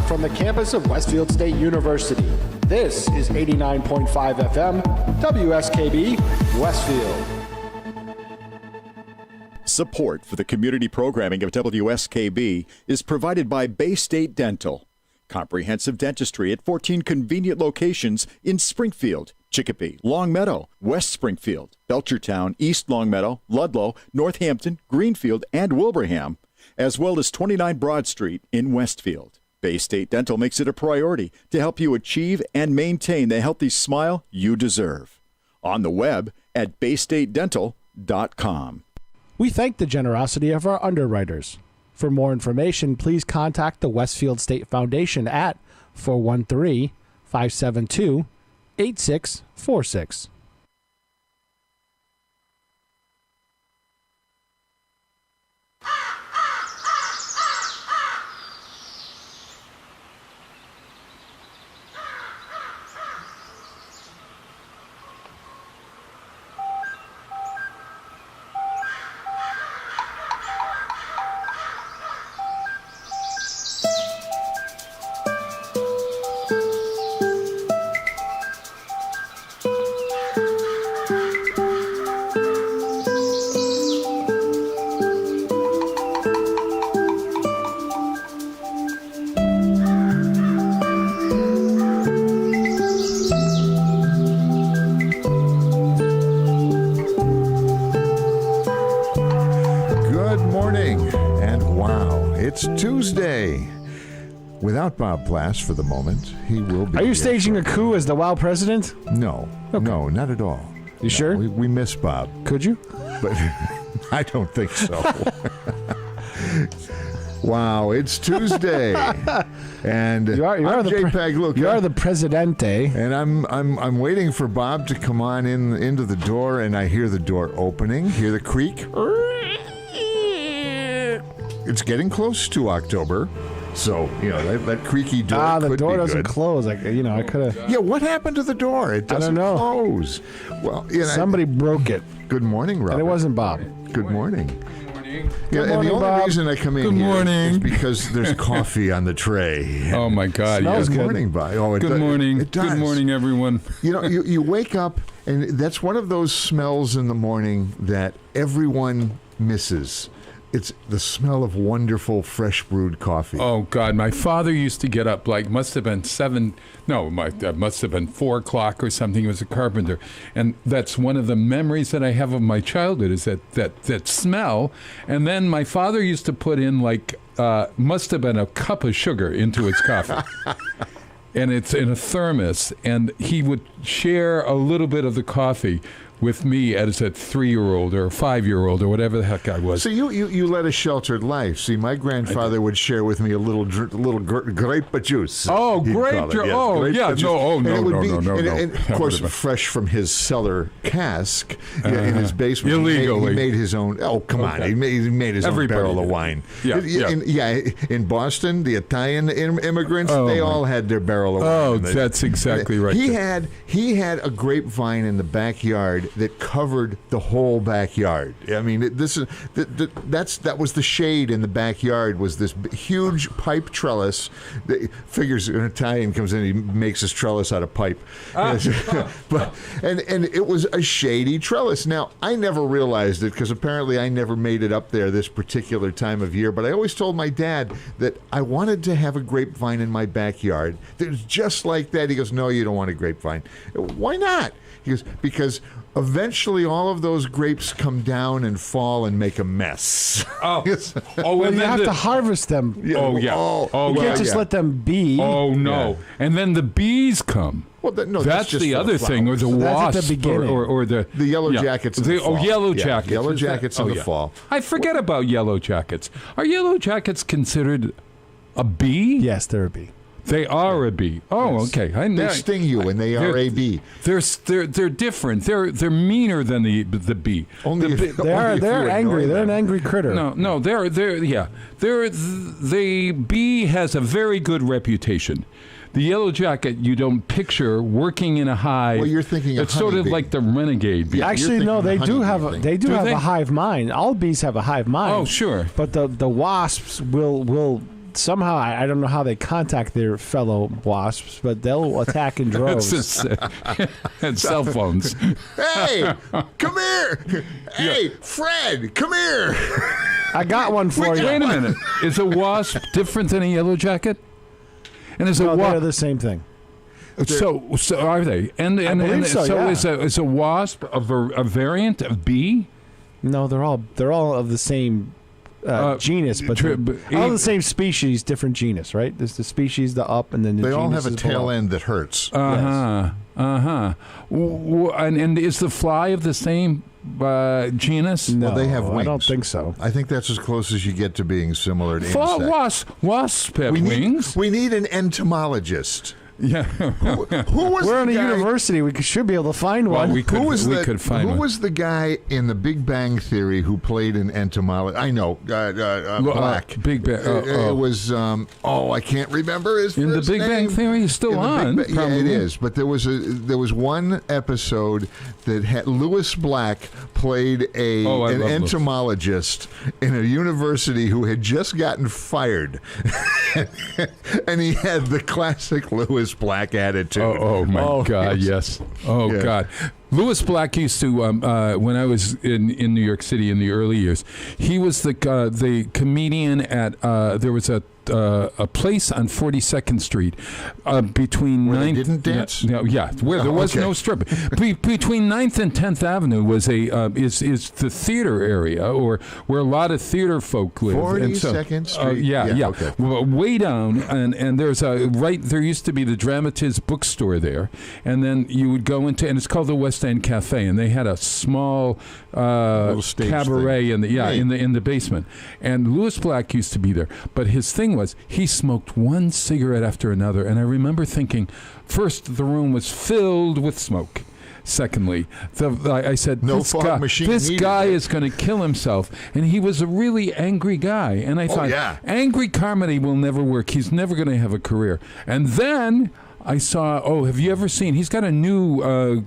Live from the campus of Westfield State University, this is 89.5 FM, WSKB, Westfield. Support for the community programming of WSKB is provided by Bay State Dental. Comprehensive dentistry at 14 convenient locations in Springfield, Chicopee, Longmeadow, West Springfield, Belchertown, East Longmeadow, Ludlow, Northampton, Greenfield, and Wilbraham, as well as 29 Broad Street in Westfield. Bay State Dental makes it a priority to help you achieve and maintain the healthy smile you deserve. On the web at baystatedental.com. We thank the generosity of our underwriters. For more information, please contact the Westfield State Foundation at 413-572-8646. Without Bob Plass for the moment, he will be. Are you staging a coup as the WOW president? No, okay. No, not at all. You sure? We miss Bob. Could you? But I don't think so. Wow, it's Tuesday, and you are I'm JPEG Luca. You are the presidente, and I'm waiting for Bob to come on into the door, and I hear the door opening, hear the creak. It's getting close to October. So, that creaky door could the door be doesn't good. close. I could have... Yeah, what happened to the door? It doesn't close. Well, somebody broke it. Good morning, Robert. And it wasn't Bob. Good morning. Good morning. Yeah, and the only reason I come in here is because there's coffee on the tray. Oh, my God. Good morning, Bob. Oh, good morning. It does. Good morning, everyone. You wake up, and that's one of those smells in the morning that everyone misses. It's the smell of wonderful, fresh brewed coffee. Oh, God. My father used to get up must have been 4 o'clock or something. He was a carpenter. And that's one of the memories that I have of my childhood is that smell. And then my father used to put in must have been a cup of sugar into his coffee. And it's in a thermos. And he would share a little bit of the coffee with me as a 3-year-old or a 5-year-old or whatever the heck I was. So you led a sheltered life. See, my grandfather would share with me a little grape juice. Oh, grape juice. Yes, oh, grape yeah. juice. No, no. And of course, fresh from his cellar cask in his basement. Illegally. He made his own. Oh, come on. He made his own barrel of wine. In Boston, the Italian immigrants, they all had their barrel of wine. Oh, that's exactly right. He had a grapevine in the backyard that covered the whole backyard. I mean, that was the shade in the backyard, was this huge pipe trellis. Figures an Italian comes in, he makes his trellis out of pipe. And it was a shady trellis. Now, I never realized it because apparently I never made it up there this particular time of year, but I always told my dad that I wanted to have a grapevine in my backyard that was just like that. He goes, "No, you don't want a grapevine." Why not? He goes, "Because eventually all of those grapes come down and fall and make a mess." Well, you have to harvest them. You can't just let them be. Oh, no. Yeah. And then the bees come. Well, that's just the other thing, or the wasps, at the beginning. or the yellow jackets in the fall. Yellow jackets. Yellow jackets in the fall. I forget about yellow jackets. Are yellow jackets considered a bee? Yes, they're a bee. They are a bee. Oh, okay. They sting you, and they are a bee. They're different. They're meaner than the bee. They're angry. They're an angry critter. No. The bee has a very good reputation. The yellow jacket you don't picture working in a hive. Well, you're thinking of it's sort of like the renegade bee. Actually, no, they do have a hive mind. All bees have a hive mind. Oh, sure. But the wasps will somehow I don't know how they contact their fellow wasps, but they'll attack in droves. And cell phones. Hey, come here. Hey, Fred, come here. I got one for you. Wait a minute. Is a wasp different than a yellow jacket? And is a No, they're wasp? the same thing. So are they? And believe so, yeah. is a wasp a variant of bee? No, they're all of the same genus, but all the same species, different genus, right? There's the species, the up, and then the They genus all have a is tail below. end that hurts. And is the fly of the same genus? No, Well, they have wings. I don't think so. I think that's as close as you get to being similar to insects. Wasp have wings. We need an entomologist. Yeah. Who was We're the in a guy? university. We should be able to find Well, one. we could find who one. was the guy in The Big Bang Theory who played an entomologist? I know, Black. Big Bang. It was. I can't remember his In the first Big Bang name. Theory is still In the on. Big yeah, it probably. is. But there was one episode that had Lewis Black played an love Lewis. entomologist in a university who had just gotten fired, and he had the classic Lewis Black attitude. Oh my God! Yes. Oh Yeah. God. Lewis Black used to when I was in New York City in the early years. He was the comedian at there was a place on 42nd Street between Where they 9th. didn't dance? Where there was okay. no strip. Between 9th and 10th Avenue was is the theater area, or where a lot of theater folk live. 42nd Street. Yeah. Okay. Way down, and there's there used to be the Dramatist bookstore there, and then you would go into, and it's called the West End Cafe, and they had a small Little stage cabaret thing. in the basement, and Lewis Black used to be there, but his thing was he smoked one cigarette after another, and I remember thinking, first the room was filled with smoke. Secondly, I said, No this fog guy, machine this needed. guy is going to kill himself. And he was a really angry guy. And I thought, yeah. angry comedy will never work. He's never going to have a career. And then I saw, have you ever seen, he's got a new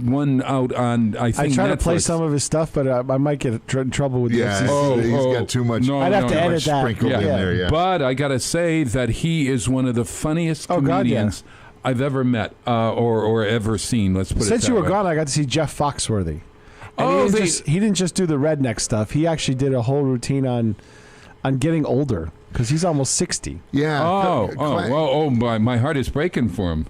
one out on, I think, I try to play Netflix. some of his stuff, but I might get in trouble with Yeah, the he's got too much. No, I'd have to no, edit that. sprinkled in there. Yeah. But I got to say that he is one of the funniest Oh, God, comedians I've ever met or ever seen. Let's put it Since that you were way. gone, I got to see Jeff Foxworthy. And he didn't just do the redneck stuff. He actually did a whole routine on getting older, because he's almost 60. Yeah. My heart is breaking for him.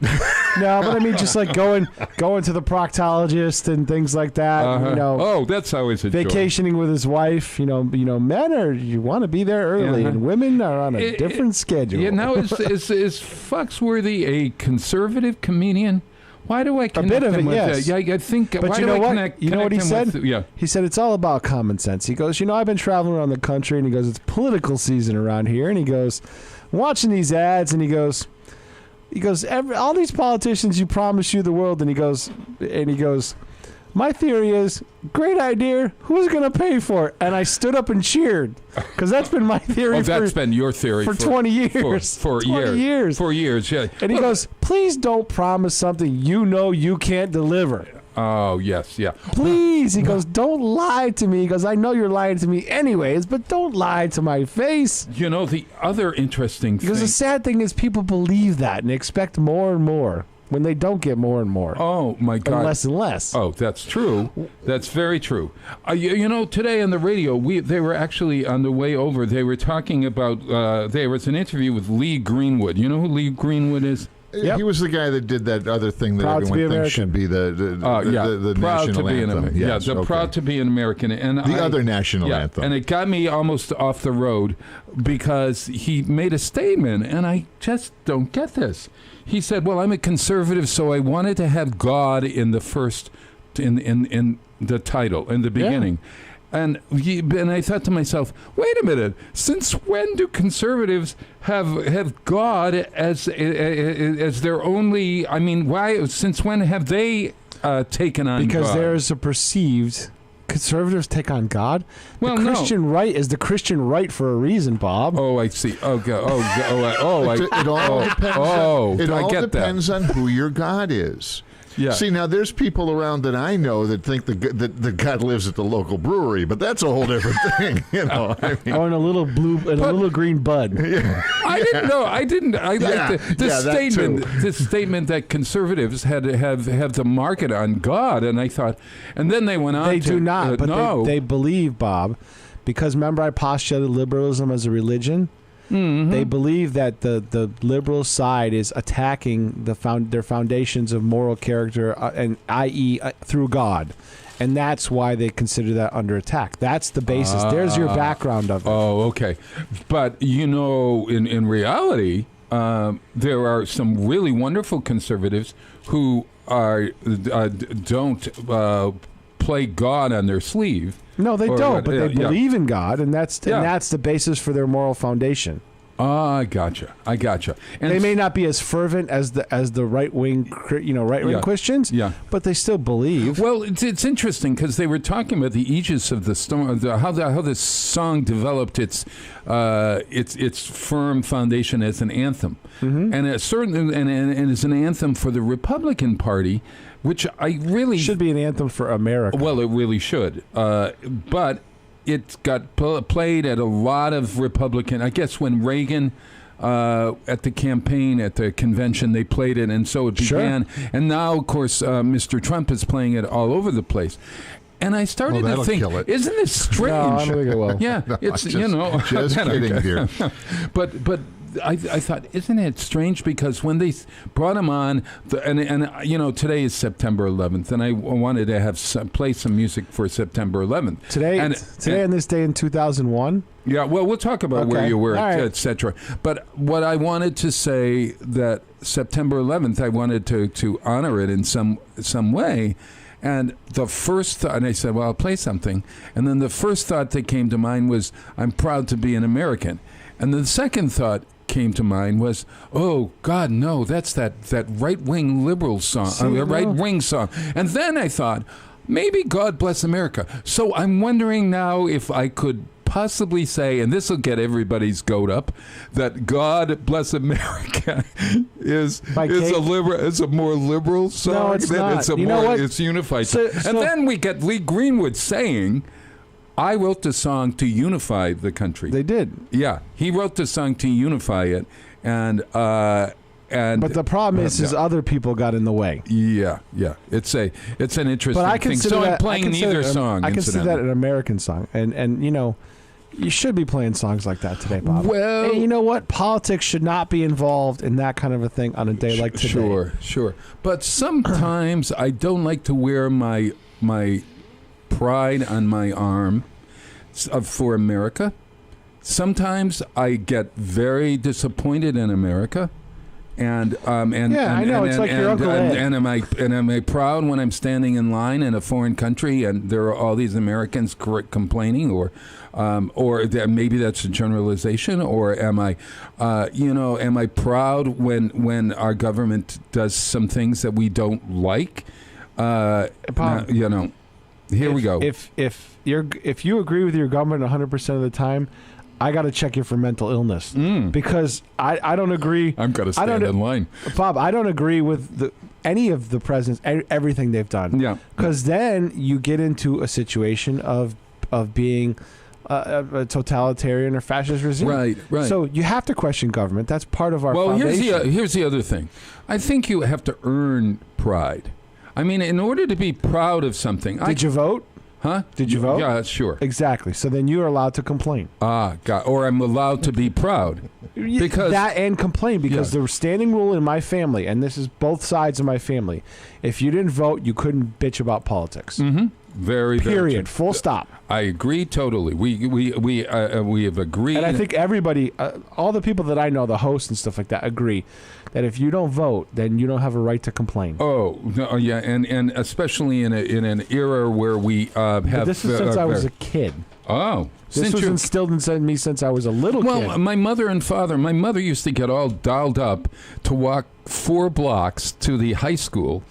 No, but I mean, just like going to the proctologist and things like that. That's always a joy. Vacationing with his wife. Men you want to be there early, and women are on a different schedule. Yeah, now is Foxworthy a conservative comedian? Why do I connect bit of him it, with yes. that? Yeah, I think. But why you do know I what? connect? You know what he connect him said? with- He said it's all about common sense. He goes, I've been traveling around the country, and he goes, it's political season around here, and he goes, watching these ads, and he goes, all these politicians you promise you the world, and he goes, my theory is, great idea, who's going to pay for it? And I stood up and cheered, because that's been my theory that's been your theory for 20 years. For 20 years. 4 years, yeah. And he goes, please don't promise something you can't deliver. Oh, yes, yeah. Please, he goes, don't lie to me. He goes, I know you're lying to me anyways, but don't lie to my face. You know, the other interesting Because thing... the sad thing is people believe that and expect more and more when they don't get more and more. Oh, my God. And less and less. Oh, that's true. That's very true. Today on the radio, they were actually on the way over. They were talking about, there was an interview with Lee Greenwood. You know who Lee Greenwood is? Yep. He was the guy that did that other thing that Proud to be everyone thinks American. should be the Proud national to be anthem. Yes, okay. Proud to be an American. And the other national anthem. And it got me almost off the road because he made a statement, and I just don't get this. He said, well, I'm a conservative, so I wanted to have God in the first, in the title, in the beginning. Yeah. And I thought to myself, wait a minute, since when do conservatives have God as their only, why, since when have they taken on because God? there's a perceived, conservatives take on God? Well, the Christian right is the Christian right for a reason, Bob. Oh, I see. It all depends. I get depends on who your God is. Yeah. See, now there's people around that I know that think that God lives at the local brewery, but that's a whole different thing. You know, I mean, Or in a little blue, a little green bud. I didn't know. I didn't. This statement that conservatives have the market on God, and I thought, and then they went on. They to, do not, but no. they believe, Bob, because remember I postulated liberalism as a religion. Mm-hmm. They believe that the liberal side is attacking their foundations of moral character, and i.e. Through God. And that's why they consider that under attack. That's the basis. There's your background of it. Oh, okay. But, in reality, there are some really wonderful conservatives who don't play God on their sleeve. No, they don't, but they believe in God, and that's the basis for their moral foundation. I gotcha. And they may not be as fervent as the right wing, Christians. Yeah. But they still believe. Well, it's interesting because they were talking about the aegis of the storm, how this song developed its firm foundation as an anthem, and as an anthem for the Republican Party, which I really should be an anthem for America. Well, it really should, but. It got played at a lot of Republican. I guess when Reagan at the campaign, at the convention, they played it, and so it began. Sure. And now, of course, Mr. Trump is playing it all over the place. And I started to think, isn't this strange? No, I don't think it will. Yeah, no, it's just kidding, dear. But I thought, isn't it strange? Because when they brought him on, and today is September 11th, and I wanted to play some music for September 11th. Today on this day in 2001. Yeah, well, we'll talk about where you were, right. etc. But what I wanted to say that September 11th, I wanted to honor it in some way. And the first thought, and I said, well, I'll play something. And then the first thought that came to mind was, I'm proud to be an American. And the second thought came to mind was, oh, God, no, that's that right-wing liberal song, right-wing song. And then I thought, maybe God bless America. So I'm wondering now if I could possibly say, and this will get everybody's goat up, that God bless America is a more liberal song. No, it's not. It's unified. And then we get Lee Greenwood saying, I wrote the song to unify the country. They did. Yeah, he wrote the song to unify it, and but the problem is other people got in the way. Yeah, it's an interesting but I thing. So I'm playing neither song. I consider that an American song, and you should be playing songs like that today, Bob. Well, and you know what? Politics should not be involved in that kind of a thing on a day like today. Sure. But sometimes I don't like to wear my pride on my arm for America. Sometimes I get very disappointed in America. And I know, it's like your Uncle Ed. And am I proud when I'm standing in line in a foreign country and there are all these Americans complaining, or that maybe that's a generalization, or am I proud when our government does some things that we don't like? Bob, here we go. If you agree with your government 100% of the time, I got to check you for mental illness because I don't agree. I'm going to stand in line. Bob, I don't agree with any of the presidents, everything they've done. Yeah. Because then you get into a situation of being a totalitarian or fascist regime. Right. So you have to question government. That's part of our foundation. Well, here's the other thing. I think you have to earn pride. I mean, in order to be proud of something. Did you vote? Huh? Did you vote? Yeah, sure. Exactly. So then you are allowed to complain. God. Or I'm allowed to be proud. Because that and complain, because the standing rule in my family, and this is both sides of my family, if you didn't vote, you couldn't bitch about politics. Mm-hmm. Very Period. Full stop. I agree totally. We have agreed. And I think everybody, all the people that I know, the hosts and stuff like that, agree that if you don't vote, then you don't have a right to complain. Oh, no, yeah, and especially in an era where we have. But this is since I was a kid. Oh. This was instilled in me since I was a little kid. Well, my mother and father, my mother used to get all dialed up to walk 4 blocks to the high school.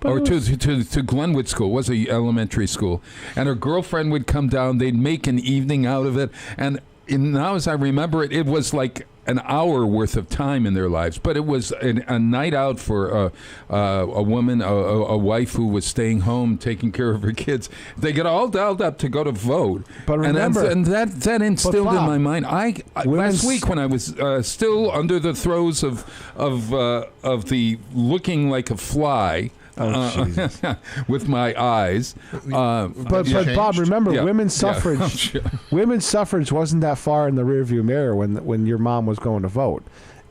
Or to Glenwood School, was a elementary school, and her girlfriend would come down. They'd make an evening out of it, and now as I remember it, it was like an hour worth of time in their lives, but it was a night out for a woman, a wife who was staying home taking care of her kids. They get all dialed up to go to vote. But remember, and that instilled in Bob, my mind. Last week when I was still under the throes of the looking like a fly. With my eyes, but Bob, remember, women's suffrage. Women's suffrage wasn't that far in the rearview mirror when your mom was going to vote.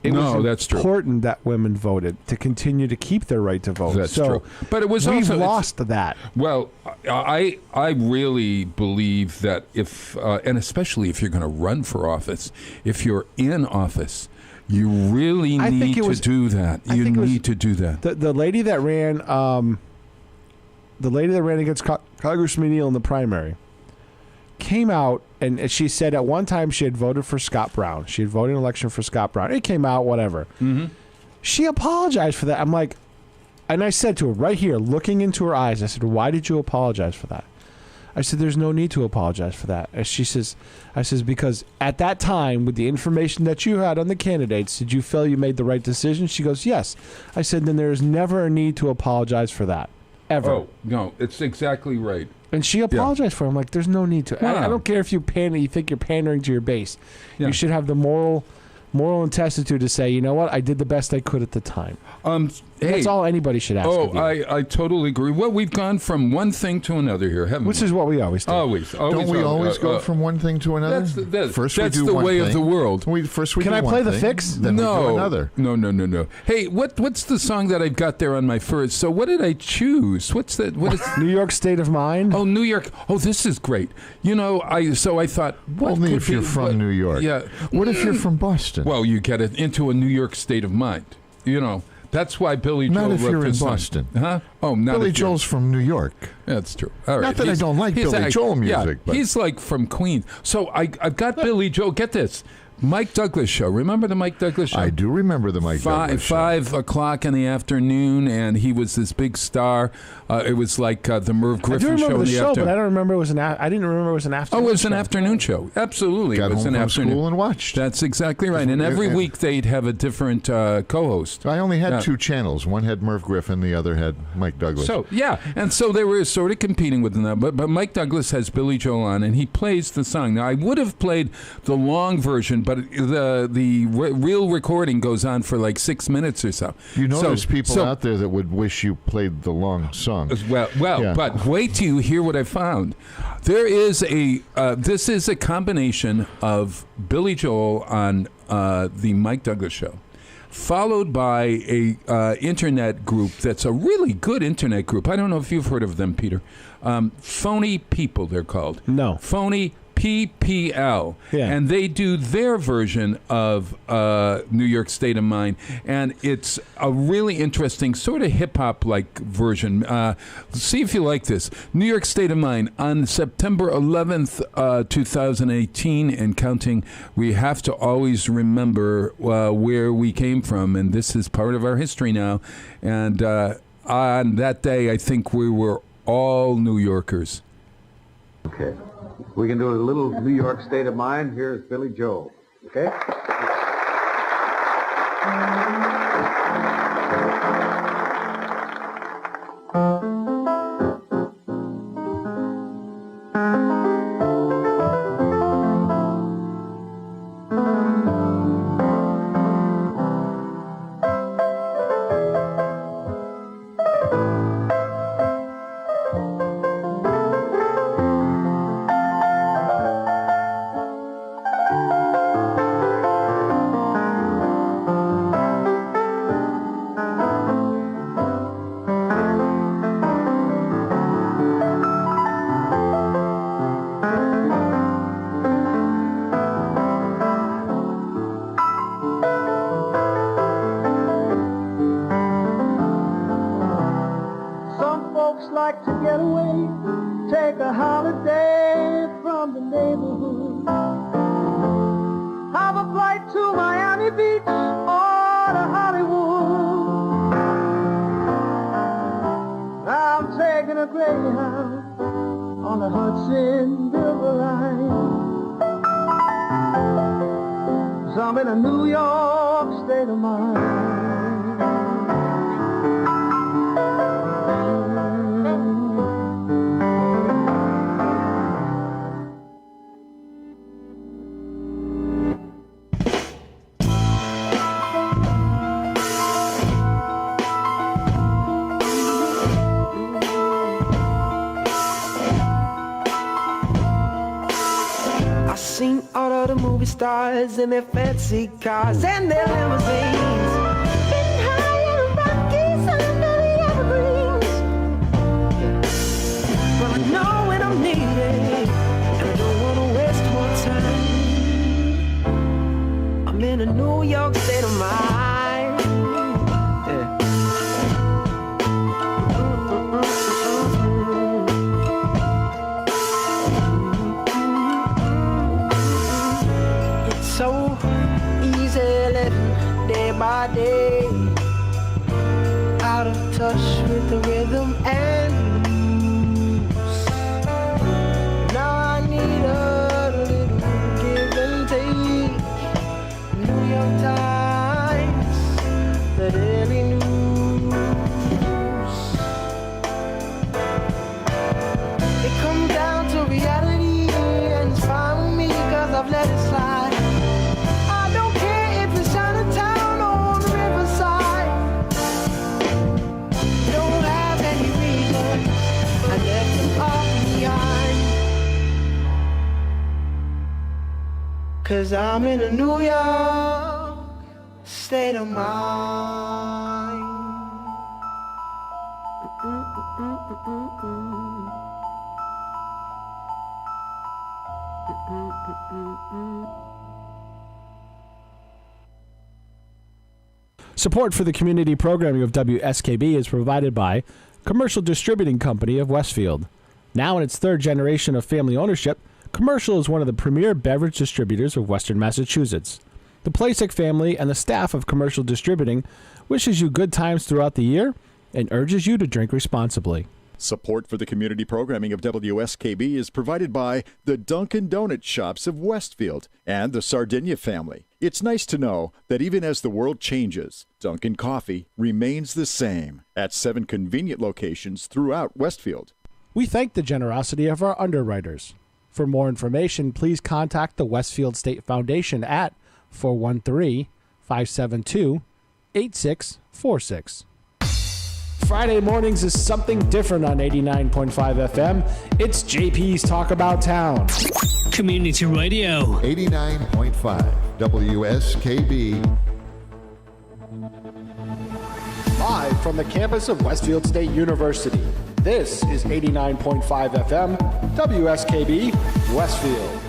That's true. Important that women voted to continue to keep their right to vote. That's true. But it was we've also lost that. Well, I really believe that if and especially if you're going to run for office, if you're in office. You really need to do that. You need to do that. The lady that ran, against Congressman Neal in the primary, came out and she said at one time she had voted for Scott Brown. She had voted in an election for Scott Brown. It came out, whatever. Mm-hmm. She apologized for that. I'm like, and I said to her right here, looking into her eyes, I said, "Why did you apologize for that?" I said, "There's no need to apologize for that." And she says, because at that time, with the information that you had on the candidates, did you feel you made the right decision? She goes, "Yes." I said, "Then there is never a need to apologize for that, ever." Oh, no, it's exactly right. And she apologized for it. I'm like, there's no need to. Wow. I don't care if you think you're pandering to your base. Yeah. You should have the moral intensity to say, you know what, I did the best I could at the time. That's all anybody should ask. Oh, I totally agree. Well, we've gone from one thing to another here, haven't Which we? is what we always do. Always. Don't we always go from one thing to another? First we do the one way thing. of the world. First we Can do I one play the thing, fix? Then we do another. No. Hey, what's the song that I've got there on my first? So what did I choose? What's that? What is New York State of Mind? Oh, New York. Oh, this is great. You know, I thought, what Only could if you're be- from what- New York. Yeah. What if you're from Boston? Well, you get it into a New York state of mind. You know, that's why Billy Joel Not if wrote you're in this song. Boston. Huh? Oh, not Billy if you're- Joel's from New York. That's true. All right. Not that I don't like he's Billy Joel music, Yeah, but he's like from Queens. So I've got Billy Joel. Get this. Mike Douglas show. Remember the Mike Douglas show? I do remember the Mike Douglas show. 5 o'clock in the afternoon, and he was this big star. It was like the Merv I Griffin do show remember in the the show, afternoon. but I don't remember it was I didn't remember it was an afternoon. Oh, it was show. an afternoon show. Absolutely, Got it was home an from afternoon. school and watched. That's exactly right. And every week they'd have a different co-host. I only had two channels. One had Merv Griffin, the other had Mike Douglas. So yeah, and so they were sort of competing with them. But Mike Douglas has Billy Joel on, and he plays the song. Now I would have played the long version, but the real recording goes on for like 6 minutes or so. You know, So- there's people so- out there that would wish you played the long song. Well, Yeah. but wait till you hear what I found. There is this is a combination of Billy Joel on the Mike Douglas show, followed by a internet group that's a really good internet group. I don't know if you've heard of them, Peter. Phony People, they're called. No. Phony PPL, Yeah. and they do their version of New York State of Mind, and it's a really interesting sort of hip-hop like version. See if you like this. New York State of Mind on September 11th, 2018 and counting. We have to always remember where we came from, and this is part of our history now. And on that day, I think we were all New Yorkers. Okay. We can do a little New York State of Mind. Here's Billy Joel. Okay? Some folks like to get away, take a holiday from the neighborhood. Have a flight to Miami Beach or to Hollywood. I'm taking a Greyhound on the Hudson River line. 'cause I'm in a New York state of mind. I seen all of the movie stars in their fancy cars and their limousines, getting high on the Rockies under the evergreens. But I know when I'm needed, and I don't wanna waste more time. I'm in a New York state of mind. Yeah. So easy living day by day, out of touch with the rhythm and blues. Now I need a little give and take. New York Times, the Daily News. It comes down to reality and it's fine with me 'cause I've let it slide. Cause I'm in a New York state of mind. Support for the community programming of WSKB is provided by Commercial Distributing Company of Westfield. Now in its third generation of family ownership, Commercial is one of the premier beverage distributors of Western Massachusetts. The Plasek family and the staff of Commercial Distributing wishes you good times throughout the year and urges you to drink responsibly. Support for the community programming of WSKB is provided by the Dunkin' Donuts shops of Westfield and the Sardinia family. It's nice to know that even as the world changes, Dunkin' Coffee remains the same at 7 convenient locations throughout Westfield. We thank the generosity of our underwriters. For more information, please contact the Westfield State Foundation at 413-572-8646. Friday mornings is something different on 89.5 FM. It's JP's Talk About Town. Community Radio. 89.5 WSKB. Live from the campus of Westfield State University, this is 89.5 FM, WSKB, Westfield.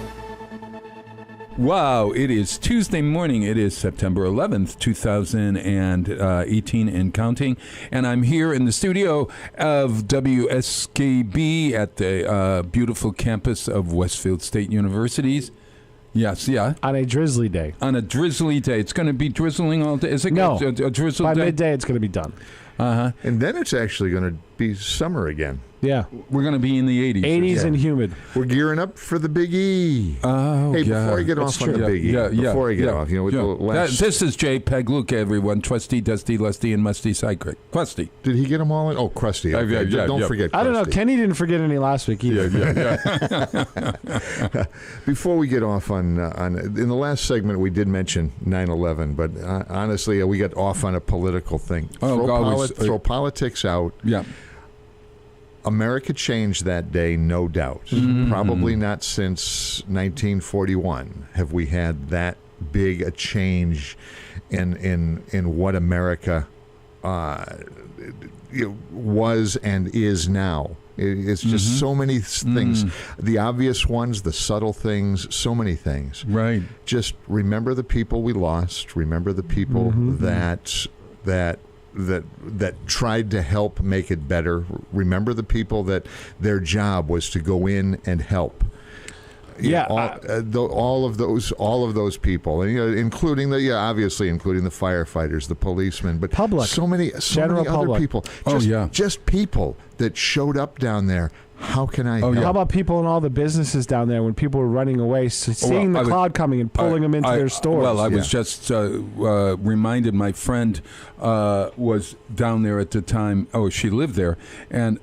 Wow, it is Tuesday morning. It is September 11th, 2018 and counting. And I'm here in the studio of WSKB at the beautiful campus of Westfield State Universities. Yes, yeah. On a drizzly day. On a drizzly day. It's going to be drizzling all day. Is it No. a drizzle By day? midday, it's going to be done. Uh-huh. And then it's actually going to be summer again. Yeah. We're going to be in the 80s. 80s and humid. We're gearing up for the Big E. Oh, Hey, yeah. before I get That's off on the true. Big E, before I get off, with the last... This is Jay Pegluca, everyone. Trusty, Dusty, Lusty, and Musty Sidekick. Crusty. Did he get them all in? Oh, Krusty. Okay. Don't forget Krusty. I don't know. Kenny didn't forget any last week either. Before we get off on in the last segment, we did mention 9/11, but honestly, we got off on a political thing. Throw politics out. Yeah. America changed that day, no doubt. Probably not since 1941 have we had that big a change in what America was and is now. It's just so many things. The obvious ones, the subtle things, so many things. Right. Just remember the people we lost. Remember the people that tried to help make it better. Remember the people that their job was to go in and help. All of those people, and including obviously including the firefighters, the policemen, but public, so many other people. Just people that showed up down there. how can I help? How about people in all the businesses down there when people were running away, seeing the cloud coming and pulling them into their stores? Well, I was just reminded my friend was down there at the time. Oh, she lived there. And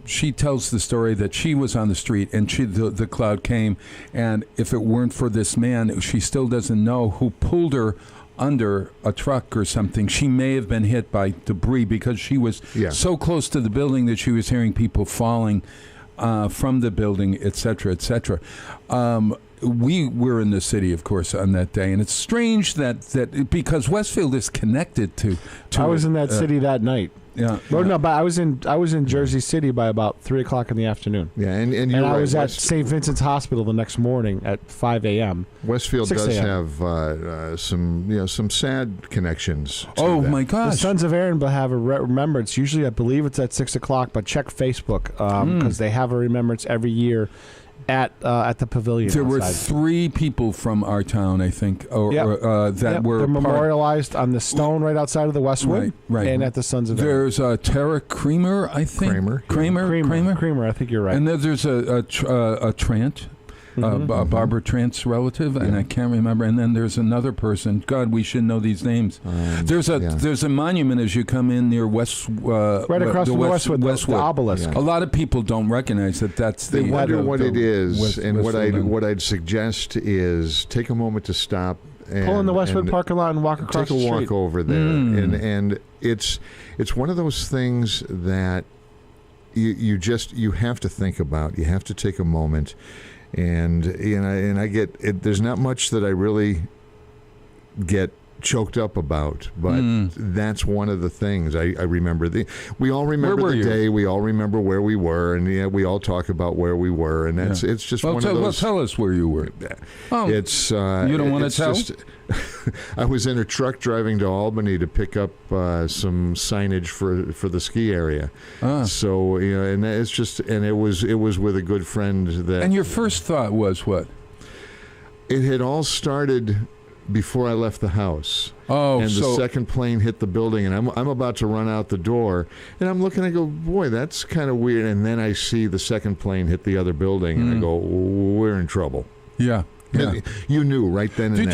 she tells the story that she was on the street and the cloud came. And if it weren't for this man, she still doesn't know who pulled her under a truck or something. She may have been hit by debris because she was so close to the building that she was hearing people falling from the building, et cetera, et cetera. We were in the city, of course, on that day, and it's strange that because Westfield is connected to I was in that city that night. Yeah. Well, no, but I was in Jersey City by about 3:00 in the afternoon. Yeah, and I was at St. Vincent's Hospital the next morning at 5 a.m. Westfield does have some sad connections. Oh my gosh! The Sons of Aaron have a remembrance. Usually, I believe it's at 6:00, but check Facebook because they have a remembrance every year at the pavilion. There were outside. 3 people from our town, I think, that were They're memorialized on the stone right outside of the Westwood, right, and at the Sons of Aaron. There's Tara Creamer, I think. Kramer. I think you're right. And then there's a Trant. Barbara Trant's relative, and I can't remember. And then there's another person. God, we should know these names. There's a monument as you come in near West, right across from Westwood, the obelisk. A lot of people don't recognize that. They wonder what it is, and what I'd suggest is take a moment to stop. Pull in the Westwood parking lot and walk across the street. Take a walk over there, and it's one of those things that you have to think about. You have to take a moment. And I get it. There's not much that I really get choked up about, but that's one of the things I remember. We all remember the day. We all remember where we were, and we all talk about where we were, and it's just one of those. Well, tell us where you were. It's you don't want to tell. I was in a truck driving to Albany to pick up some signage for the ski area. So and it's just, and it was with a good friend that. And your first thought was what? It had all started before I left the house. Oh, and the second plane hit the building, and I'm about to run out the door, and I'm looking. I go, boy, that's kind of weird. And then I see the second plane hit the other building, and I go, we're in trouble. Yeah. Yeah. You knew right then and there.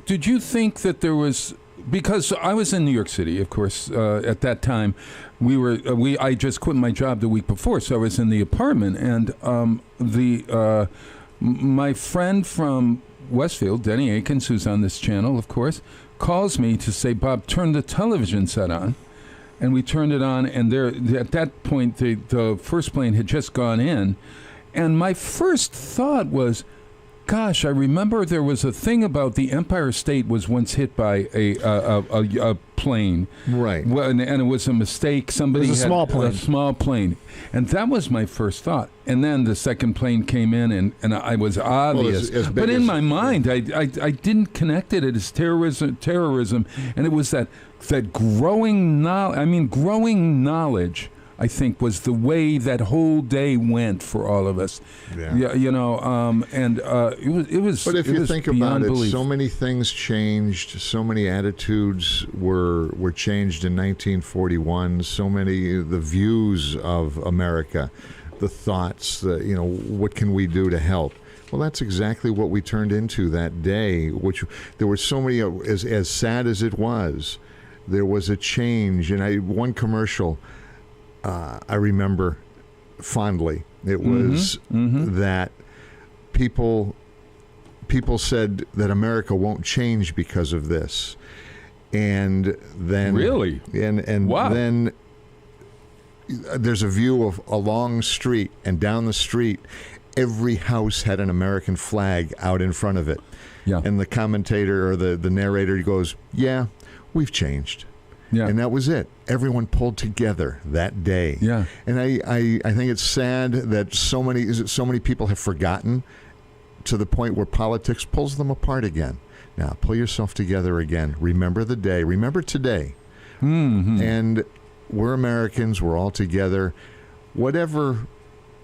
Did you think that there was, because I was in New York City, of course, at that time. I just quit my job the week before, so I was in the apartment, and my friend from Westfield, Denny Akins, who's on this channel, of course, calls me to say, Bob, turn the television set on. And we turned it on, and at that point, the first plane had just gone in. And my first thought was, gosh, I remember there was a thing about the Empire State was once hit by a plane. Right. And it was a mistake. Somebody had a small plane. And that was my first thought. And then the second plane came in, and I was obvious. Well, but in my mind, I didn't connect it as terrorism, and it was that growing knowledge. I mean, growing knowledge, I think, was the way that whole day went for all of us. Yeah, it was. But if you think about it, belief. so many things changed. So many attitudes were changed in 1941. So many the views of America, the thoughts. What can we do to help? Well, that's exactly what we turned into that day. Which there were so many. As sad as it was, there was a change. And one commercial. I remember fondly. It was that people said that America won't change because of this, and then really, and wow. Then there's a view of a long street, and down the street, every house had an American flag out in front of it. Yeah, and the commentator or the narrator goes, "Yeah, we've changed." Yeah. And that was it. Everyone pulled together that day. Yeah. And I think it's sad that so many people have forgotten to the point where politics pulls them apart again. Now, pull yourself together again. Remember the day. Remember today. Mm-hmm. And we're Americans. We're all together. Whatever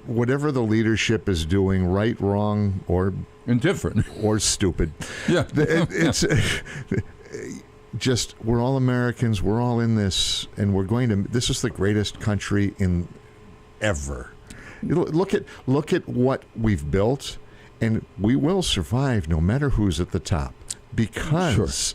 the leadership is doing, right, wrong, or indifferent, or stupid. Yeah. It's... Just, we're all Americans, we're all in this, and this is the greatest country in ever. Look at what we've built, and we will survive no matter who's at the top, because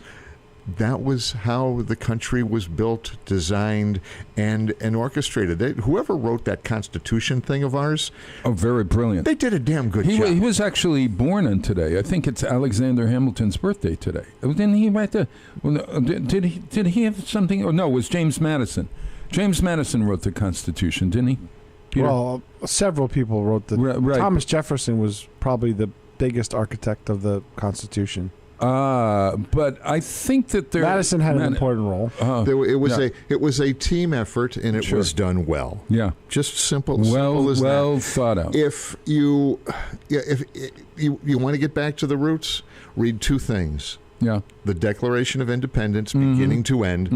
that was how the country was built, designed, and orchestrated. Whoever wrote that Constitution thing of ours, very brilliant. They did a damn good job. He was actually born on today. I think it's Alexander Hamilton's birthday today. Didn't he write the? Did he have something? Or no, it was James Madison. James Madison wrote the Constitution, didn't he, Peter? Well, several people wrote the. Right. Thomas Jefferson was probably the biggest architect of the Constitution. But I think that Madison had an important role. It was a team effort, and it was done well. Yeah, just simple as that. Thought out. If you want to get back to the roots, read two things. Yeah, the Declaration of Independence, beginning to end,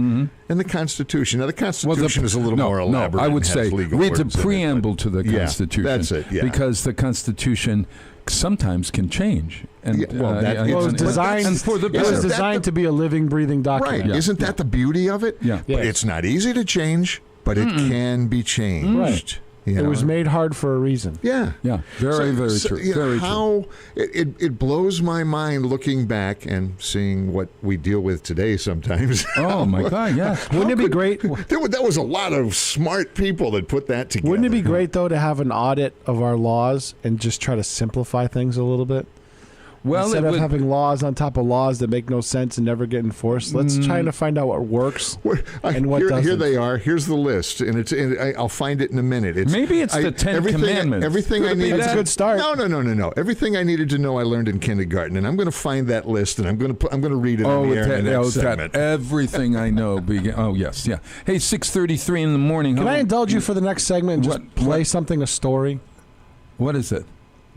and the Constitution. Now, the Constitution is a little more elaborate. No, I would say read the preamble to the Yeah, Constitution. that's it. Yeah, because the Constitution sometimes can change. And it was designed to be a living, breathing document. Right? Yeah. Isn't that the beauty of it? Yeah, but it's not easy to change, but it can be changed. Right. It was made hard for a reason. Yeah. Very true. Very true. It blows my mind looking back and seeing what we deal with today sometimes. Oh, my God, yeah. Wouldn't it be great? That was a lot of smart people that put that together. Wouldn't it be great, though, to have an audit of our laws and just try to simplify things a little bit? Well, instead of having laws on top of laws that make no sense and never get enforced, let's try to find out what works and what doesn't. Here they are. Here's the list, and I'll find it in a minute. Maybe it's the Ten Commandments. Everything I needed. That's a good start. No. Everything I needed to know, I learned in kindergarten, and I'm going to find that list, and I'm going to read it on the air in the next segment. Everything I know. Yes, yeah. Hey, 6:33 in the morning. Can I indulge you for the next segment and just play something, a story? What is it?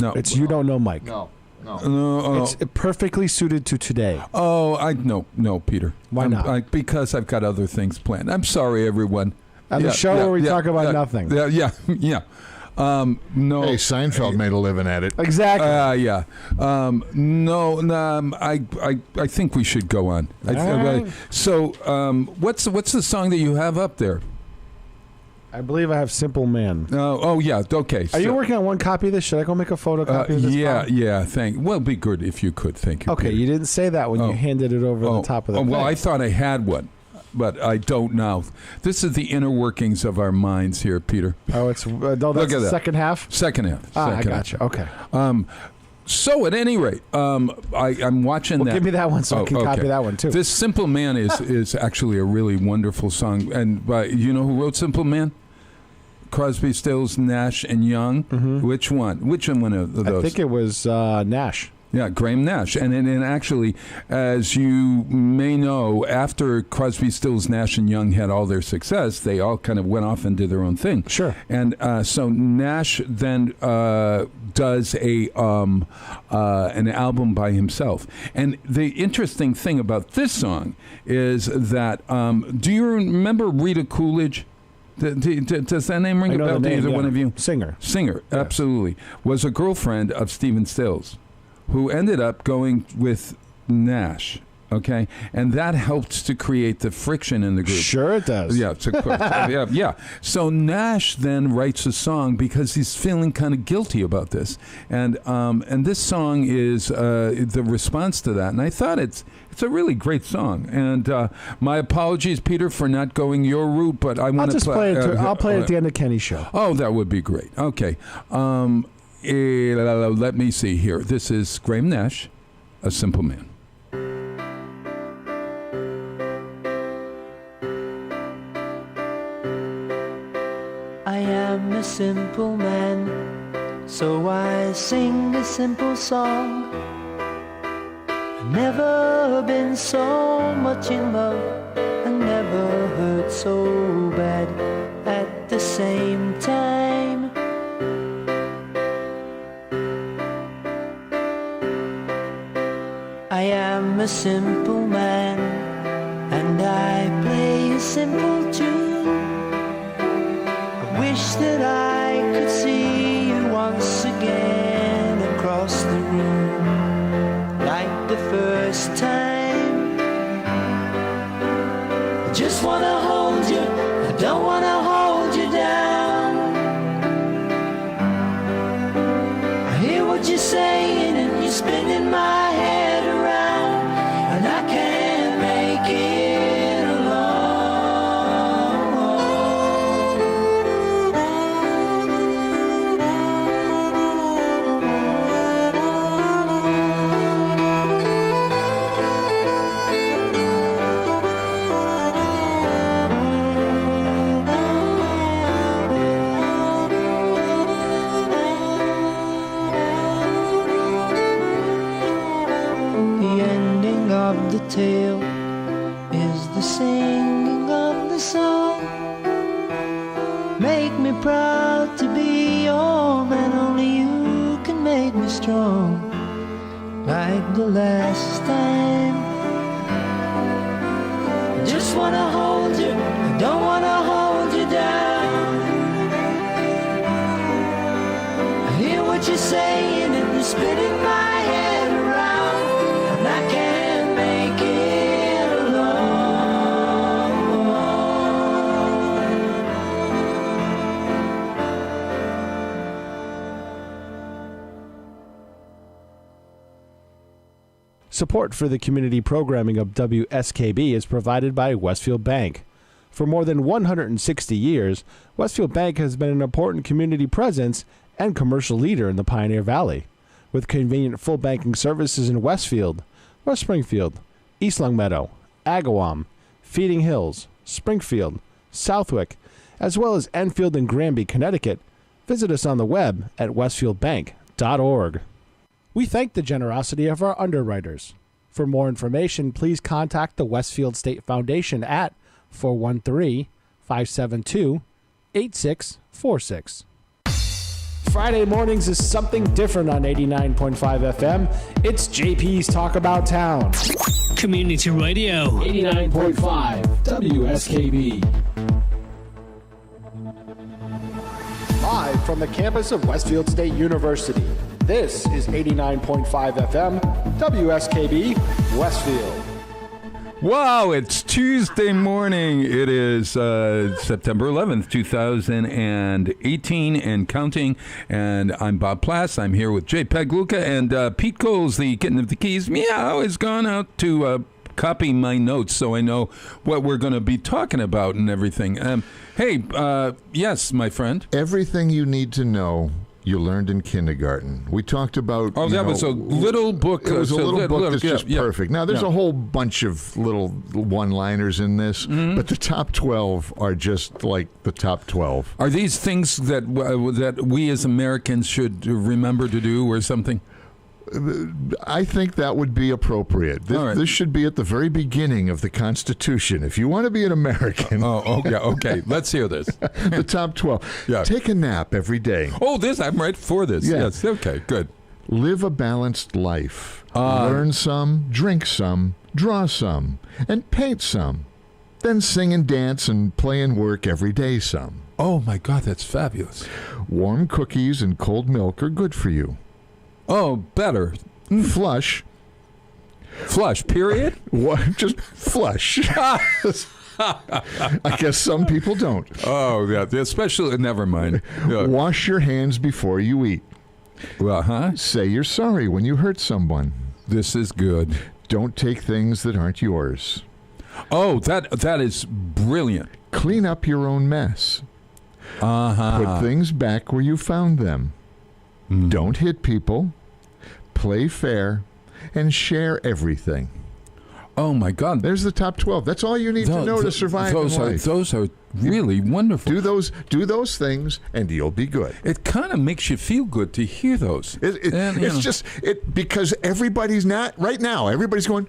No, it's You Don't Know Mike. No. It's perfectly suited to today. No, Peter. Why not? Because I've got other things planned. I'm sorry, everyone. On the show where we talk about nothing. No. Hey, Seinfeld made a living at it. Exactly. Yeah. I think we should go on. So, what's the song that you have up there? I believe I have Simple Man. Yeah. Okay. Are you working on one copy of this? Should I go make a photocopy of this? Yeah. Well, it'd be good if you could. Thank you. Okay, Peter. you didn't say that when you handed it over the top of the thing. Well, I thought I had one, but I don't now. This is the inner workings of our minds here, Peter. Oh, that's the second half? Second half. I gotcha. Okay. So at any rate, I'm watching that. Give me that one so I can copy that one too. This Simple Man is actually a really wonderful song. And you know who wrote Simple Man? Crosby, Stills, Nash, and Young. Mm-hmm. Which one? Which one of those? I think it was Nash. Yeah, Graham Nash. And actually, as you may know, after Crosby, Stills, Nash, and Young had all their success, they all kind of went off and did their own thing. Sure. And so Nash then does an album by himself. And the interesting thing about this song is that, do you remember Rita Coolidge? Does that name ring a bell to either one of you? Singer, yes. Absolutely. Was a girlfriend of Stephen Stills, who ended up going with Nash. Okay, and that helped to create the friction in the group. Sure, it does. Yeah, of course. Yeah. So Nash then writes a song because he's feeling kind of guilty about this, and this song is the response to that. And I thought it's a really great song. And my apologies, Peter, for not going your route, but I want to play it. I'll play it at the end of Kenny's show. Oh, that would be great. Okay. Let me see here. This is Graham Nash, A Simple Man. I am a simple man, so I sing a simple song. I've never been so much in love, and never hurt so bad at the same time. I am a simple man, and I play a simple tune. Wish that I could see you once again across the room, like the first time. I just wanna hold you, I don't wanna hold you down. of the tale is the singing of the song. Make me proud to be your man, only you can make me strong, like the last time. Just wanna hold you, I don't wanna hold you down. I hear what you're saying and you're spinning my head around, and I can't make it alone. Support for the community programming of WSKB is provided by Westfield Bank. For more than 160 years, Westfield Bank has been an important community presence and commercial leader in the Pioneer Valley, with convenient full banking services in Westfield, West Springfield, East Longmeadow, Agawam, Feeding Hills, Springfield, Southwick, as well as Enfield and Granby, Connecticut. Visit us on the web at westfieldbank.org. We thank the generosity of our underwriters. For more information, please contact the Westfield State Foundation at 413-572-8646. Friday mornings is something different on 89.5 FM. It's JP's Talk About Town. Community Radio. 89.5 WSKB. Live from the campus of Westfield State University, this is 89.5 FM, WSKB, Westfield. Wow, it's Tuesday morning. It is September 11th, 2018 and counting. And I'm Bob Plass. I'm here with Jay Pegluca and Pete Coles, the kitten of the keys. Meow has gone out to copy my notes so I know what we're going to be talking about and everything. Hey, yes, my friend. Everything you need to know you learned in kindergarten. We talked about... Oh, that was a little book. It was a little book that's just perfect. Now, there's a whole bunch of little one-liners in this, but the top 12 are just like the top 12. Are these things that we as Americans should remember to do or something? I think that would be appropriate. This should be at the very beginning of the Constitution. If you want to be an American... Okay. Let's hear this. The top 12. Yeah. Take a nap every day. Oh, I'm right for this. Yeah. Yes, okay, good. Live a balanced life. Learn some, drink some, draw some, and paint some. Then sing and dance and play and work every day some. Oh, my God, that's fabulous. Warm cookies and cold milk are good for you. Oh, better. Flush, period? What? Just flush. I guess some people don't. Oh, yeah, especially, never mind. Yeah. Wash your hands before you eat. Well, Say you're sorry when you hurt someone. This is good. Don't take things that aren't yours. Oh, that is brilliant. Clean up your own mess. Put things back where you found them. Don't hit people, play fair, and share everything. Oh, my God. There's the top 12. That's all you need to know to survive in life. Those are really wonderful. Do those things, and you'll be good. It kind of makes you feel good to hear those. Because everybody's not, right now, everybody's going,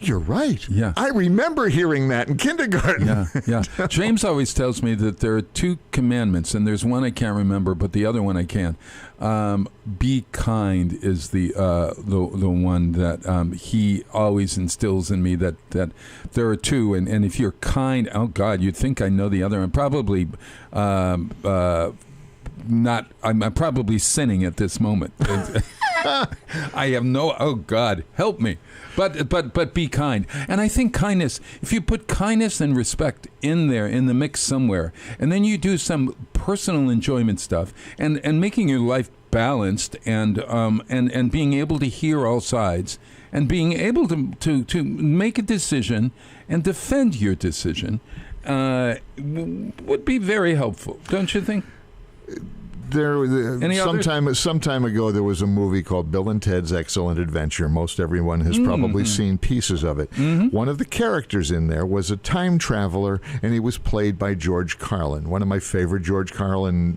you're right. Yeah. I remember hearing that in kindergarten. Yeah. James always tells me that there are two commandments, and there's one I can't remember, but the other one I can. Be kind is the one that he always instills in me, that there are two, and if you're kind, oh God, you'd think I know the other. I'm probably not. I'm probably sinning at this moment. I have no. Oh God, help me. But be kind. And I think kindness, if you put kindness and respect in there, in the mix somewhere, and then you do some personal enjoyment stuff, and making your life balanced, and being able to hear all sides, and being able to make a decision and defend your decision, would be very helpful, don't you think? Some time ago, there was a movie called Bill and Ted's Excellent Adventure. Most everyone has probably seen pieces of it. One of the characters in there was a time traveler, and he was played by George Carlin, one of my favorite George Carlin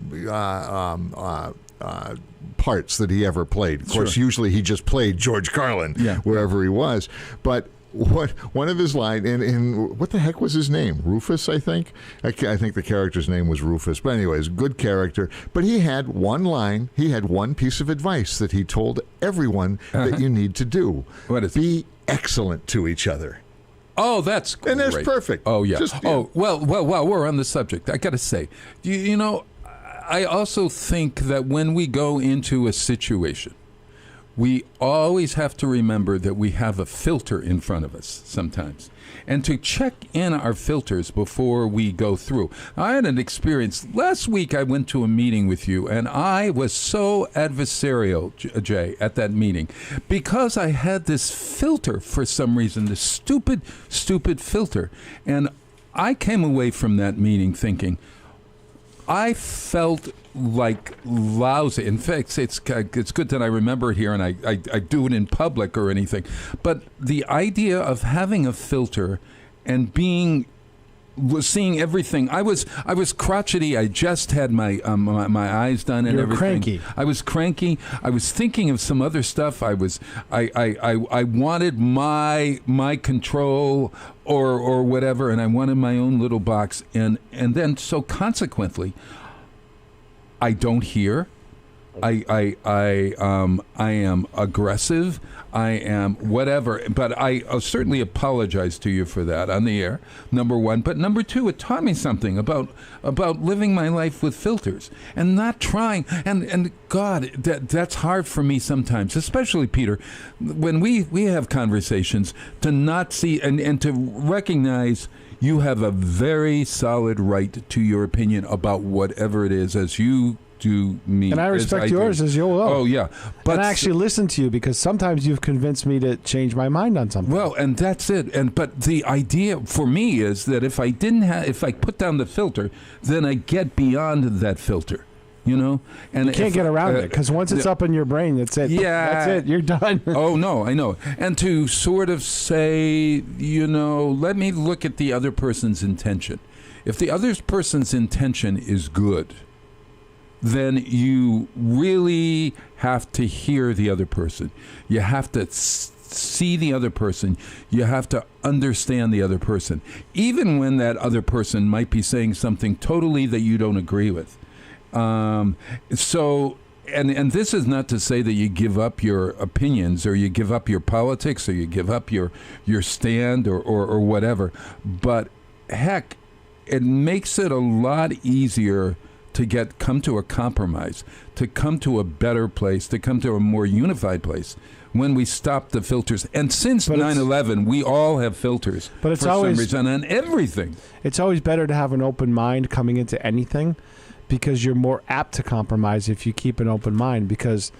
parts that he ever played. Of course, usually he just played George Carlin wherever he was. But one of his lines, and what the heck was his name? Rufus, I think. I think the character's name was Rufus. But anyways, good character. But he had one line. He had one piece of advice that he told everyone that you need to do. What is it? Be excellent to each other. Oh, that's great. And that's perfect. Oh, yeah. Well, we're on the subject. I got to say, you know, I also think that when we go into a situation, we always have to remember that we have a filter in front of us sometimes, and to check in our filters before we go through. I had an experience last week. I went to a meeting with you, and I was so adversarial, Jay, at that meeting because I had this filter for some reason, this stupid filter. And I came away from that meeting thinking, I felt like lousy. In fact, it's good that I remember it here and I do it in public or anything. But the idea of having a filter and seeing everything. I was crotchety. I just had my eyes done and everything. Cranky. I was cranky. I was thinking of some other stuff. I wanted my control or whatever, and I wanted my own little box. And then so consequently, I don't hear. I am aggressive. I am whatever. But I certainly apologize to you for that on the air, number one. But number two, it taught me something about living my life with filters and not trying. And God, that's hard for me sometimes, especially, Peter, when we have conversations, to not see and to recognize you have a very solid right to your opinion about whatever it is, as you do me. And I respect yours as you will. Oh, yeah. But I actually listen to you because sometimes you've convinced me to change my mind on something. Well, and that's it. But the idea for me is that if I put down the filter, then I get beyond that filter. You know, and you can't get around it because once it's up in your brain, that's it. Yeah, that's it. You're done. Oh no, I know. And to sort of say, you know, let me look at the other person's intention. If the other person's intention is good, then you really have to hear the other person. You have to see the other person. You have to understand the other person, even when that other person might be saying something totally that you don't agree with. So, and this is not to say that you give up your opinions or you give up your politics or you give up your stand or whatever. But heck, it makes it a lot easier to come to a compromise, to come to a better place, to come to a more unified place when we stop the filters. And since 9/11, we all have filters but it's for always, some reason on everything. It's always better to have an open mind coming into anything, because you're more apt to compromise if you keep an open mind, because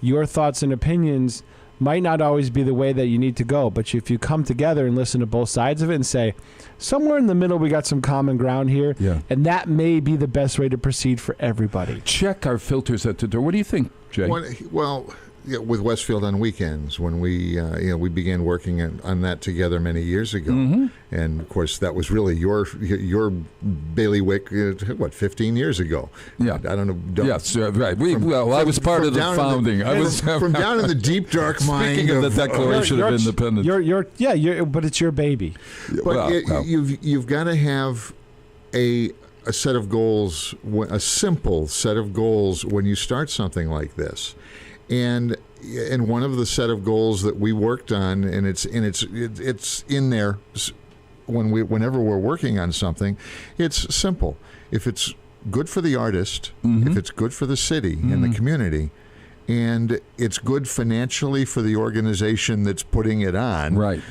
your thoughts and opinions might not always be the way that you need to go. But if you come together and listen to both sides of it and say, somewhere in the middle, we got some common ground here, and that may be the best way to proceed for everybody. Check our filters at the door. What do you think, Jay? Well, yeah, with Westfield on Weekends, when we began working on that together many years ago, and of course that was really your bailiwick. 15 years ago? Yeah, I don't know. Yes, right. I was part of the founding. I was from down in the deep dark mind. Speaking of the Declaration of Independence, but it's your baby. But you've got to have a set of goals, a simple set of goals when you start something like this. And one of the set of goals that we worked on, and it's in there whenever we're working on something, it's simple. If it's good for the artist, if it's good for the city and the community, and it's good financially for the organization that's putting it on, right,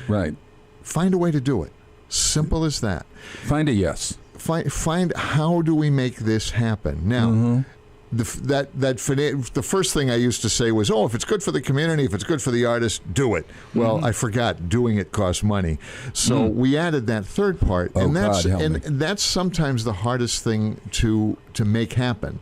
find a way to do it. Simple as that. Find a yes. Find how do we make this happen now. The first thing I used to say was, if it's good for the community, if it's good for the artist, do it. Well, I forgot doing it costs money, so we added that third part, and that's sometimes the hardest thing to make happen.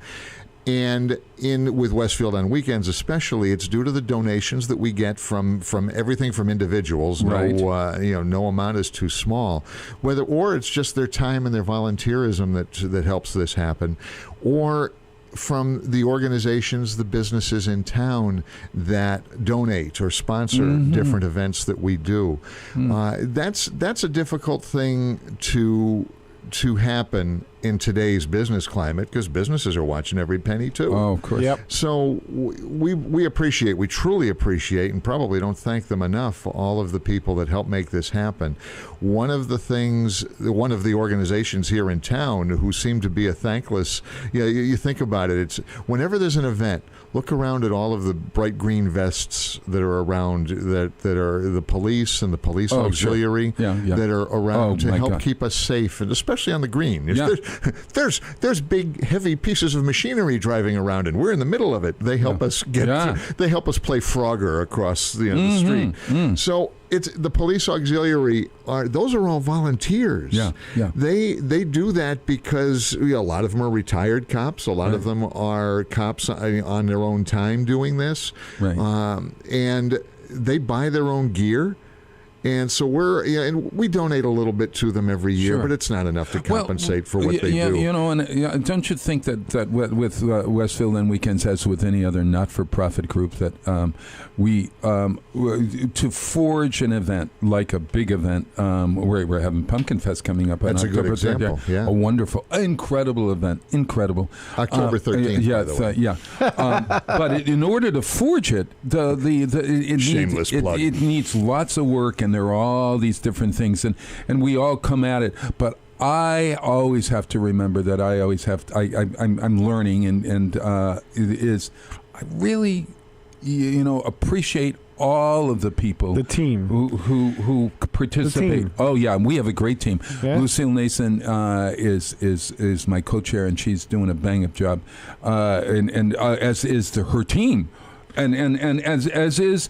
And with Westfield on Weekends especially, it's due to the donations that we get from everything from individuals. Right. No amount is too small. Or it's just their time and their volunteerism that helps this happen, or from the organizations, the businesses in town that donate or sponsor different events that we do. That's a difficult thing to happen in today's business climate, because businesses are watching every penny too. Oh, of course. Yep. So we truly appreciate, and probably don't thank them enough, all of the people that help make this happen. One of the organizations here in town who seem to be a thankless, you think about it, it's whenever there's an event, look around at all of the bright green vests that are around, that are the police and the police auxiliary that are around to help keep us safe, and especially on the green. There's big, heavy pieces of machinery driving around, and we're in the middle of it. They help us they help us play Frogger across the street. So it's the police auxiliary. Those are all volunteers. They do that because a lot of them are retired cops. A lot of them are cops on their own time doing this, and they buy their own gear. And so and we donate a little bit to them every year, but it's not enough to compensate for what they do. And don't you think that with Westfield and Weekends, as with any other not-for-profit group, that we to forge an event like a big event, we're having Pumpkin Fest coming up. That's on a good October example. 3rd, Yeah, a wonderful, incredible event, incredible. October 13th. Yeah, by the way. but in order to forge it, it needs lots of work, and there are all these different things, and we all come at it. But I always have to remember that I'm learning, and I really appreciate all of the people, the team who participate. Oh yeah, and we have a great team. Yeah. Lucille Nason is my co-chair, and she's doing a bang up job, and as is her team, and as is.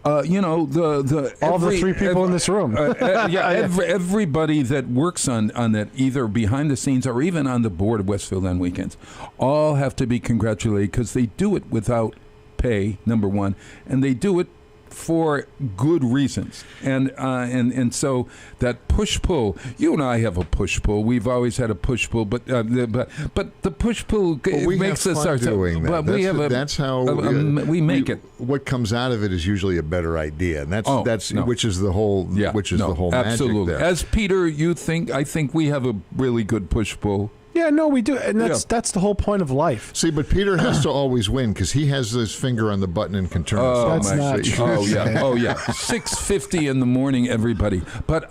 All the three people in this room. Everybody that works on that, either behind the scenes or even on the board of Westfield on Weekends, all have to be congratulated, because they do it without pay, number one, and they do it for good reasons, and so that push-pull. You and I have a push-pull. We've always had a push-pull, but the push-pull makes us our doing that. But that's how we make it. What comes out of it is usually a better idea, and which is the whole absolutely. Magic there. As Peter, I think we have a really good push-pull. Yeah, no, we do, and that's the whole point of life. See, but Peter has to always win, because he has his finger on the button and can turn. That's not true. Oh yeah, 6:50 in the morning, everybody. But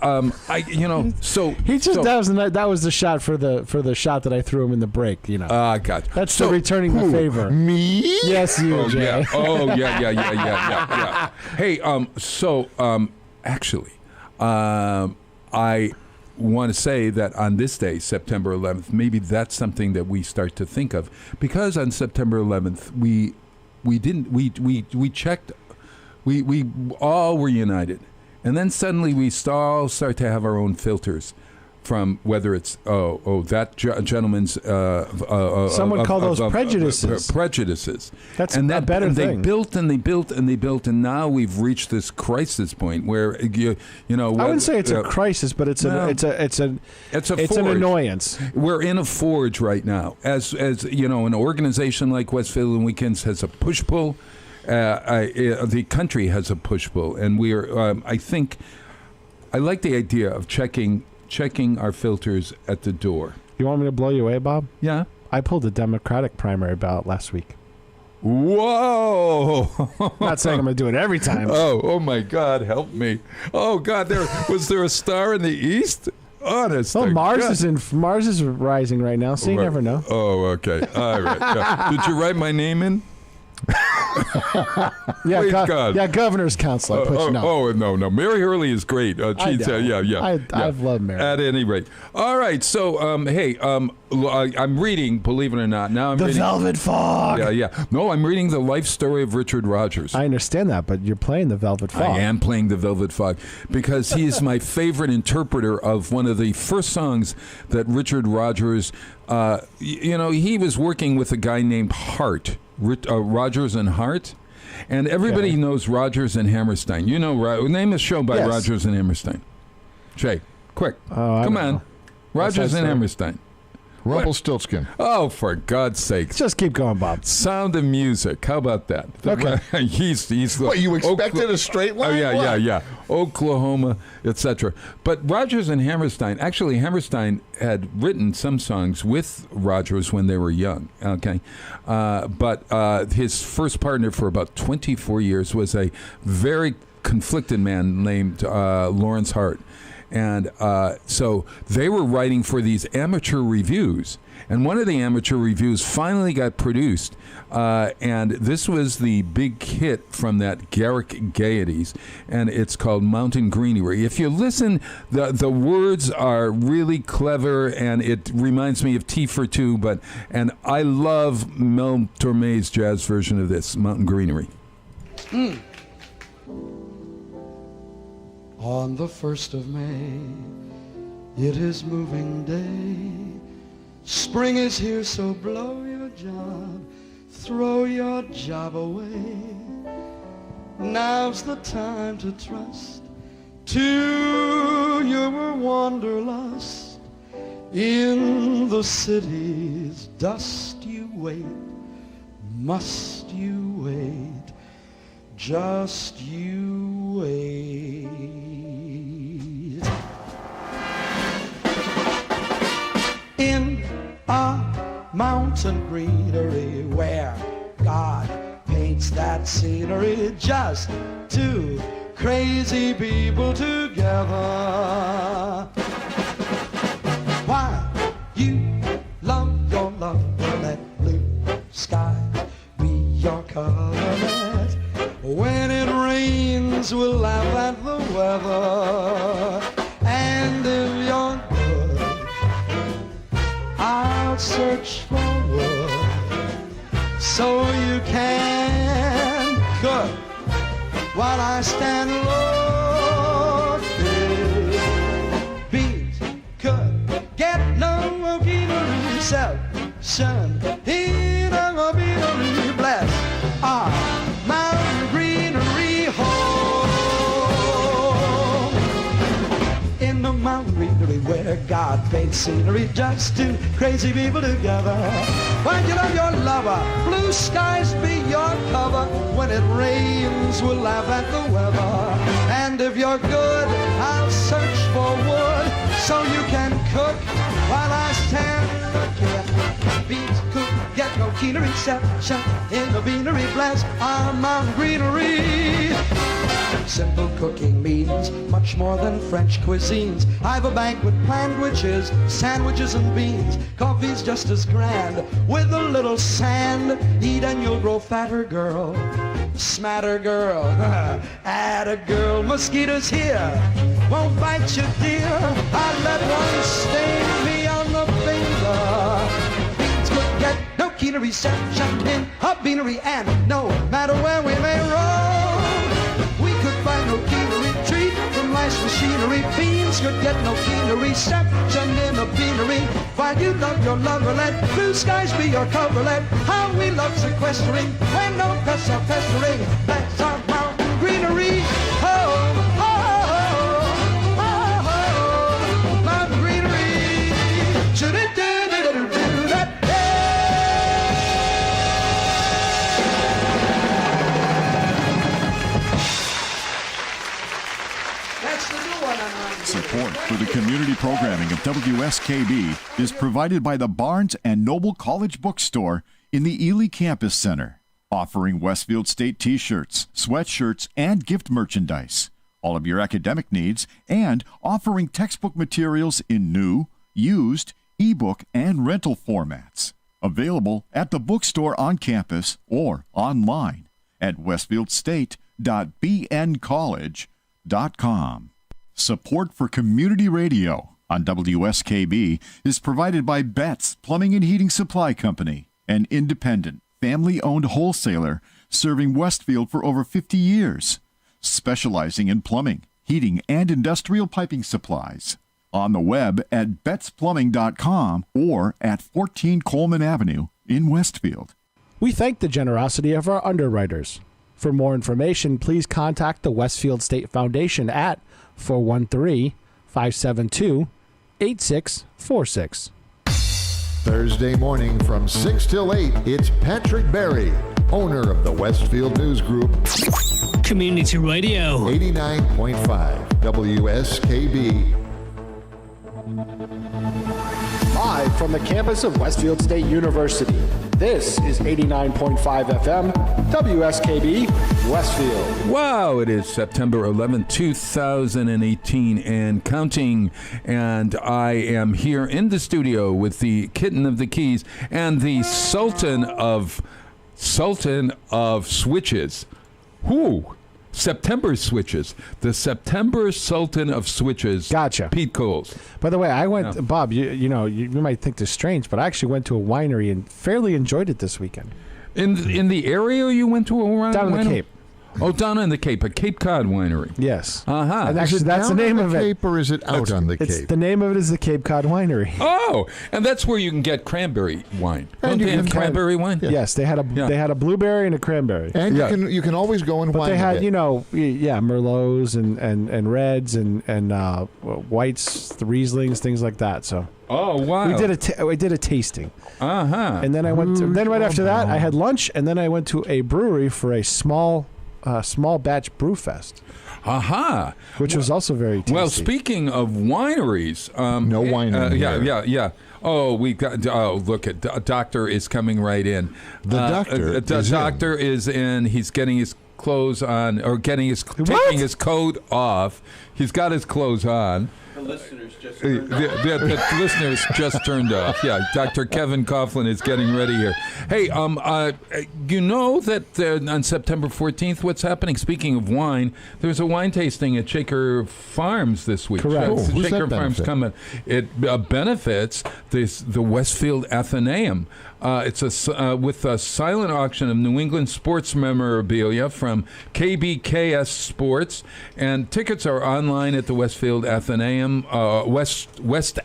so he just that was the shot for the shot that I threw him in the break. I got you. That's the returning the favor. Me? Yes, you, Jay. Yeah. Oh yeah. Hey, actually, I want to say that on this day, September 11th, maybe that's something that we start to think of, because on September 11th we checked, we all were united, and then suddenly we all start to have our own filters, from whether it's that gentleman's someone called those prejudices. Prejudices. That's a better thing. They built, and now we've reached this crisis point where I wouldn't say it's a crisis, but it's an annoyance. We're in a forge right now. As an organization like Westfield and Weekends has a push pull. The country has a push pull, and we are. I think I like the idea of checking our filters at the door. You want me to blow you away, Bob? Yeah. I pulled the Democratic primary ballot last week. Whoa! Not saying I'm going to do it every time. Oh my God, help me! Oh God, was there a star in the East? Honest. Well, Mars is rising right now, so you never know. Oh, okay. All right. Yeah. Did you write my name in? Yeah, governor's council. I put you know. Oh no, Mary Hurley is great. I've loved Mary. At any rate, all right. So, I'm reading. Believe it or not, now I'm reading The Velvet Fog. Yeah. No, I'm reading the life story of Richard Rodgers. I understand that, but you're playing the Velvet Fog. I am playing the Velvet Fog because he is my favorite interpreter of one of the first songs that Richard Rodgers. He was working with a guy named Hart. Rodgers and Hart, and everybody knows Rodgers and Hammerstein. Name a show by Rodgers and Hammerstein. Jay, quick, come on, Rodgers and Hammerstein. Rumpelstiltskin. Oh, for God's sake. Just keep going, Bob. Sound of Music. How about that? Okay. he's What, you expected a straight line? Oh, yeah. Oklahoma, etc. But Rodgers and Hammerstein, actually, Hammerstein had written some songs with Rodgers when they were young, okay? But his first partner for about 24 years was a very conflicted man named Lawrence Hart. And so they were writing for these amateur reviews. And one of the amateur reviews finally got produced. And this was the big hit from that Garrick Gaieties. And it's called Mountain Greenery. If you listen, the words are really clever. And it reminds me of Tea for Two. And I love Mel Torme's jazz version of this, Mountain Greenery. On the 1st of May, it is moving day. Spring is here, so blow your job, throw your job away. Now's the time to trust to your wanderlust. In the city's dust you wait, must you wait, just you wait. In a mountain greenery where God paints that scenery, just two crazy people together. While you love your lover, let blue skies be your color. When it rains, we'll laugh at the weather. And if you're good, I'll search for wood so you can cook while I stand looking. Beans could get no reception in a beanery. Bless our mountain greenery home. In the mountain greenery where God paints scenery, just two crazy people together. When you love your lover, blue skies be your cover. When it rains, we'll laugh at the weather. And if you're good, I'll search for wood so you can cook while I stand looking. Beans cook, get no keener reception in the beanery. Bless our mountain greenery. Simple cooking means much more than French cuisines. I've a banquet planned which is sandwiches and beans. Coffee's just as grand with a little sand. Eat and you'll grow fatter, girl. Smatter, girl. Atta, girl. Mosquitoes here won't bite you, dear. I let one sting me on the finger. Beans could get no keener reception in a beanery, and no matter where we may roam, we could find no keener retreat from life's machinery. Beans could get no keener reception in a beanery. While you love your lover, let blue skies be your coverlet. How we love sequestering when no pests are pestering. That's our mountain greenery. Oh, oh, oh, oh, oh, mountain greenery. Do-do-do-do-do-do, that. Support for the community programming of WSKB is provided by the Barnes and Noble College Bookstore in the Ely Campus Center, offering Westfield State t-shirts, sweatshirts, and gift merchandise, all of your academic needs, and offering textbook materials in new, used, ebook, and rental formats. Available at the bookstore on campus or online at westfieldstate.bncollege.com. Support for community radio on WSKB is provided by Betts Plumbing and Heating Supply Company, an independent, family-owned wholesaler serving Westfield for over 50 years, specializing in plumbing, heating, and industrial piping supplies. On the web at bettsplumbing.com or at 14 Coleman Avenue in Westfield. We thank the generosity of our underwriters. For more information, please contact the Westfield State Foundation at 413-572-8646. Thursday morning from 6 till 8, it's Patrick Berry, owner of the Westfield News Group, Community Radio. 89.5 WSKB. Live from the campus of Westfield State University, this is 89.5 FM, WSKB, Westfield. Wow, it is September 11th, 2018 and counting. And I am here in the studio with the kitten of the keys and the Sultan of switches. Who? September switches. The September Sultan of switches. Gotcha. Pete Coles. By the way, I went, Bob, you might think this strange, but I actually went to a winery and fairly enjoyed it this weekend. In the area you went to a Down in the Cape. Oh, down in the Cape, a Cape Cod winery. Yes. Uh-huh. And actually, that's the name of it. Cape, or is it out on the Cape? The name of it is the Cape Cod Winery. Oh, and that's where you can get cranberry wine. And Don't they have cranberry wine? Yeah. Yes, they had a blueberry and a cranberry. And you can always go and but wine. they had, a bit. Merlots and reds and whites, the Rieslings, things like that. So. Oh wow! We did a tasting. And then I went. Then right after that, I had lunch, and then I went to a brewery for a small batch brew fest. Which was also very tasty. Well, speaking of wineries, no wine in here. Yeah. Oh, we got. Oh, look at doctor is coming right in. The doctor. The doctor is in. He's getting his clothes on, or taking his coat off. He's got his clothes on. The listeners just the listeners just turned off. Yeah, Dr. Kevin Coughlin is getting ready here. Hey, you know that on September 14th, what's happening? Speaking of wine, there's a wine tasting at Shaker Farms this week. Correct. Oh, who's Shaker that Farms benefit? coming. It benefits the Westfield Athenaeum. It's with a silent auction of New England sports memorabilia from KBKS Sports, and tickets are online at the Westfield Athenaeum, West WEST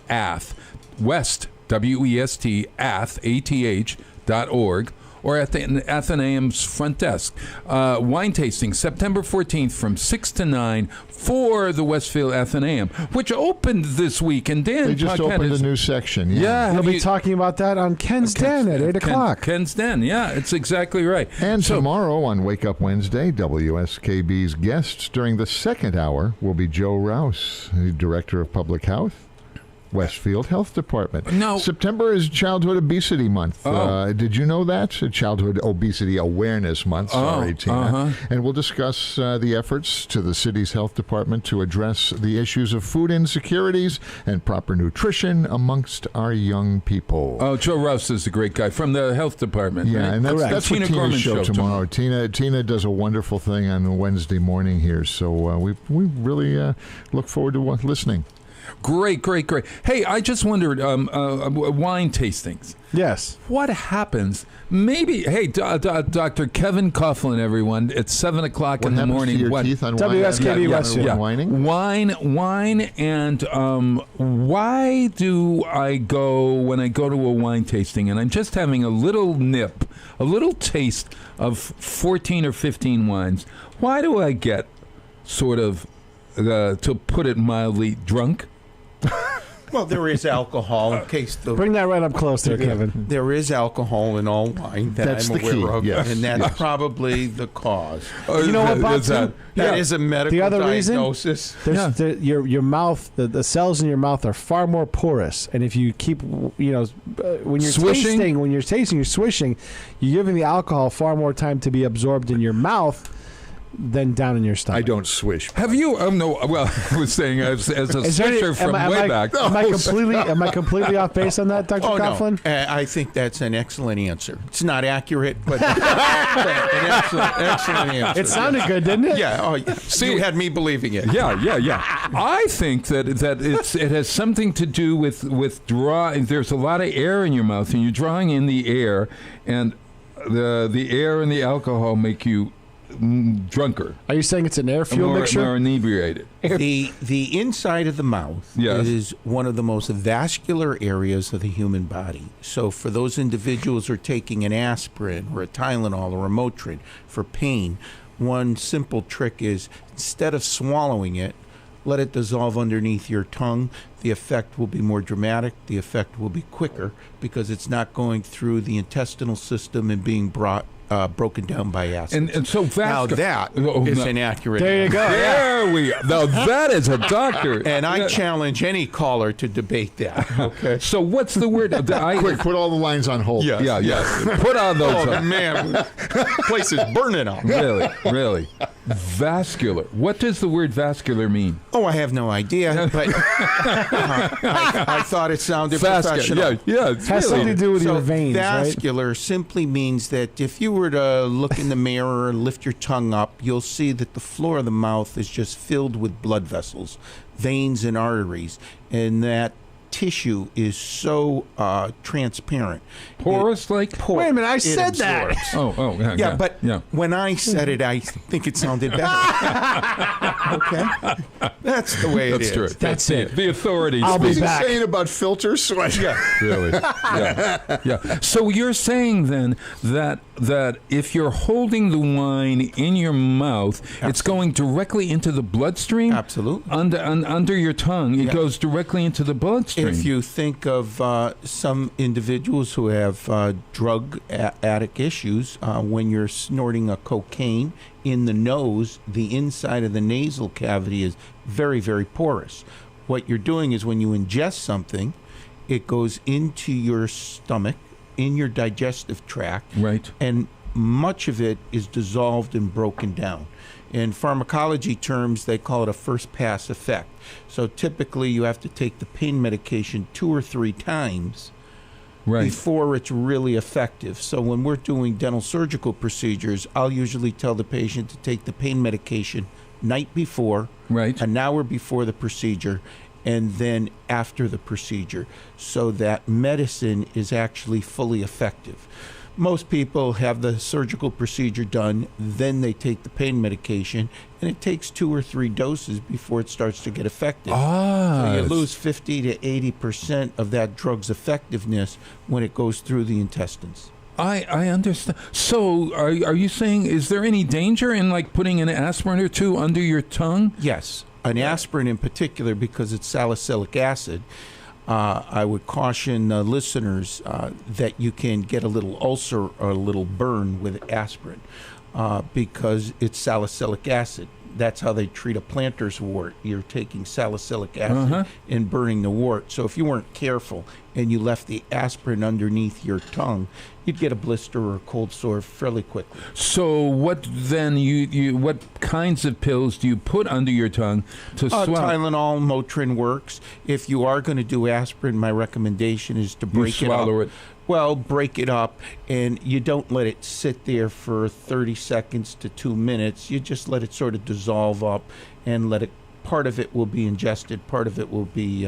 ATH.org, or at the Athenaeum's front desk. Wine tasting September 14th from 6 to 9 for the Westfield Athenaeum, which opened this week. And Dan, They just opened a new section. Yeah. We'll be talking about that on Ken's Den at 8 o'clock. Ken's Den, yeah, it's exactly right. And tomorrow on Wake Up Wednesday, WSKB's guests during the second hour will be Joe Rouse, the Director of Public Health, Westfield Health Department. No. September is Childhood Obesity Month. Oh. Did you know that? Childhood Obesity Awareness Month. Sorry, Tina. And we'll discuss the efforts to the city's health department to address the issues of food insecurities and proper nutrition amongst our young people. Oh, Joe Rouse is a great guy from the health department. Yeah, right? and that's what Tina Tina's Gorman's show tomorrow. Tina does a wonderful thing on Wednesday morning here, so we really look forward to listening. Great. Hey, I just wondered, wine tastings. Yes. What happens? Maybe, hey, Dr. Kevin Coughlin, everyone, at 7 o'clock in the morning. To your teeth on WSKB Westfield. Whining? Wine, and why do I go when I go to a wine tasting and I'm just having a little nip, a little taste of 14 or 15 wines? Why do I get sort of, to put it mildly, drunk? Well, there is alcohol in case Bring that right up close there, Kevin. There is alcohol in all wine that I'm aware key, of, yes. and that's probably the cause. You know what, Bob? That is a medical the other diagnosis. Reason, your mouth, the cells in your mouth are far more porous, and if you keep, when you're Swishing? tasting, you're swishing, you're giving the alcohol far more time to be absorbed in your mouth than down in your stomach. I don't swish. Have you? No. Well, I was saying as a swisher from way back. Am I completely off base on that, Dr. Coughlin? No. I think that's an excellent answer. It's not accurate, but an excellent answer. It sounded good, didn't it? Yeah. Oh, yeah. See, you had me believing it. Yeah. I think that it has something to do with drawing. There's a lot of air in your mouth, and you're drawing in the air, and the air and the alcohol make you drunker. Are you saying it's an air fuel mixture? More inebriated. The inside of the mouth is one of the most vascular areas of the human body. So for those individuals who are taking an aspirin or a Tylenol or a Motrin for pain, one simple trick is instead of swallowing it, let it dissolve underneath your tongue. The effect will be more dramatic. The effect will be quicker because it's not going through the intestinal system and being broken down by acid. And so now that is inaccurate. There you go. There we go. Now that is a doctor. And I challenge any caller to debate that. Okay. So what's the word? Quick, put all the lines on hold. Yeah. Put on those. Oh, man. Place is burning up. Really. Vascular. What does the word vascular mean? Oh, I have no idea, but I thought it sounded professional. Yeah. It has something to do with your veins, vascular simply means that if you were to look in the mirror and lift your tongue up, you'll see that the floor of the mouth is just filled with blood vessels, veins and arteries, and that tissue is so transparent. Porous, Wait a minute, I said that. Yeah, but when I said it, I think it sounded better. Okay? That's the way it is. True. That's it. The authorities. I'll be back. saying about filters. Really? Yeah. So you're saying then that if you're holding the wine in your mouth, it's going directly into the bloodstream? Absolutely. Under your tongue, it goes directly into the bloodstream. If you think of some individuals who have drug addict issues, when you're snorting a cocaine in the nose, the inside of the nasal cavity is very, very porous. What you're doing is when you ingest something, it goes into your stomach, in your digestive tract, right, and much of it is dissolved and broken down. In pharmacology terms, they call it a first pass effect. So typically you have to take the pain medication 2 or 3 times before it's really effective. So when we're doing dental surgical procedures, I'll usually tell the patient to take the pain medication night before, an hour before the procedure, and then after the procedure, so that medicine is actually fully effective. Most people have the surgical procedure done, then they take the pain medication, and it takes 2 or 3 doses before it starts to get effective. So you lose 50 to 80% of that drug's effectiveness when it goes through the intestines. I understand. So are you saying, is there any danger in like putting an aspirin or 2 under your tongue? Yes. An aspirin in particular, because it's salicylic acid. I would caution listeners that you can get a little ulcer or a little burn with aspirin because it's salicylic acid. That's how they treat a planter's wart. You're taking salicylic acid and burning the wart. So if you weren't careful and you left the aspirin underneath your tongue, you'd get a blister or a cold sore fairly quickly. So what then? What kinds of pills do you put under your tongue to swallow? Tylenol, Motrin works. If you are going to do aspirin, my recommendation is to break it up. Swallow it. Well, break it up, and you don't let it sit there for 30 seconds to 2 minutes. You just let it sort of dissolve up, and let it. Part of it will be ingested, part of it will be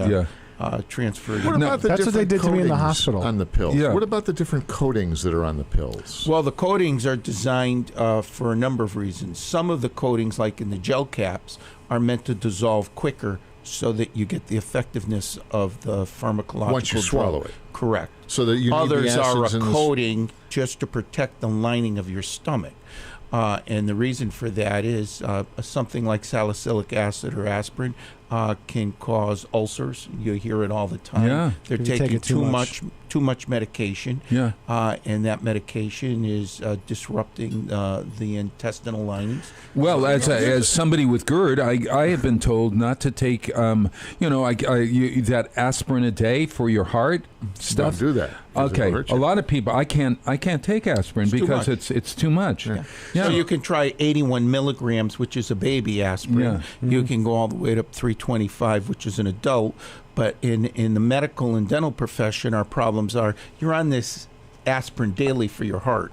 transferred. What about the that's what they did to me in the hospital on the pills? Yeah. What about the different coatings that are on the pills? Well, the coatings are designed for a number of reasons. Some of the coatings, like in the gel caps, are meant to dissolve quicker so that you get the effectiveness of the pharmacological once you swallow drug. it. Correct. So that you Others need the are a acids coating just to protect the lining of your stomach. And the reason for that is something like salicylic acid or aspirin can cause ulcers. You hear it all the time. Yeah. They're taking too much medication. Yeah. And that medication is disrupting the intestinal linings. Well, as somebody with GERD, I have been told not to take, that aspirin a day for your heart stuff. Don't do that. Okay, a lot of people, I can't take aspirin because it's too much. Yeah. So you can try 81 milligrams, which is a baby aspirin. Yeah. You can go all the way up 325, which is an adult. But in the medical and dental profession, our problems are you're on this aspirin daily for your heart,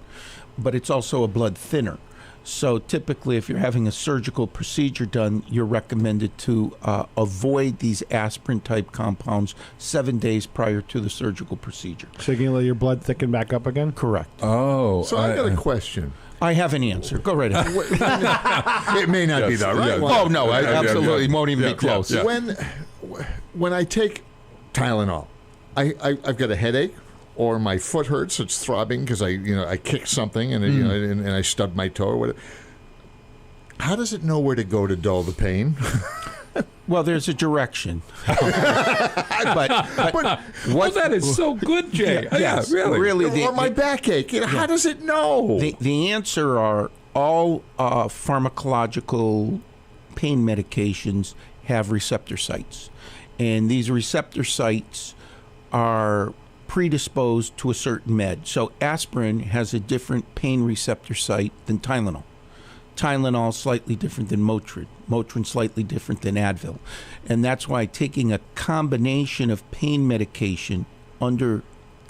but it's also a blood thinner. So typically, if you're having a surgical procedure done, you're recommended to avoid these aspirin-type compounds 7 days prior to the surgical procedure. So you can let your blood thicken back up again? Correct. Oh. So I got a question. I have an answer. Go right ahead. It may not be the right one. Oh, no, I absolutely won't even be close. When I take Tylenol, I've got a headache, or my foot hurts, it's throbbing because I kicked something and and I stubbed my toe or whatever. How does it know where to go to dull the pain? Well, there's a direction. but what that is so good, Jay. Yes, really. Or my backache. How does it know? The answer are all pharmacological pain medications have receptor sites. And these receptor sites are predisposed to a certain med. So aspirin has a different pain receptor site than Tylenol. Tylenol slightly different than Motrin. Motrin slightly different than Advil. And that's why taking a combination of pain medication under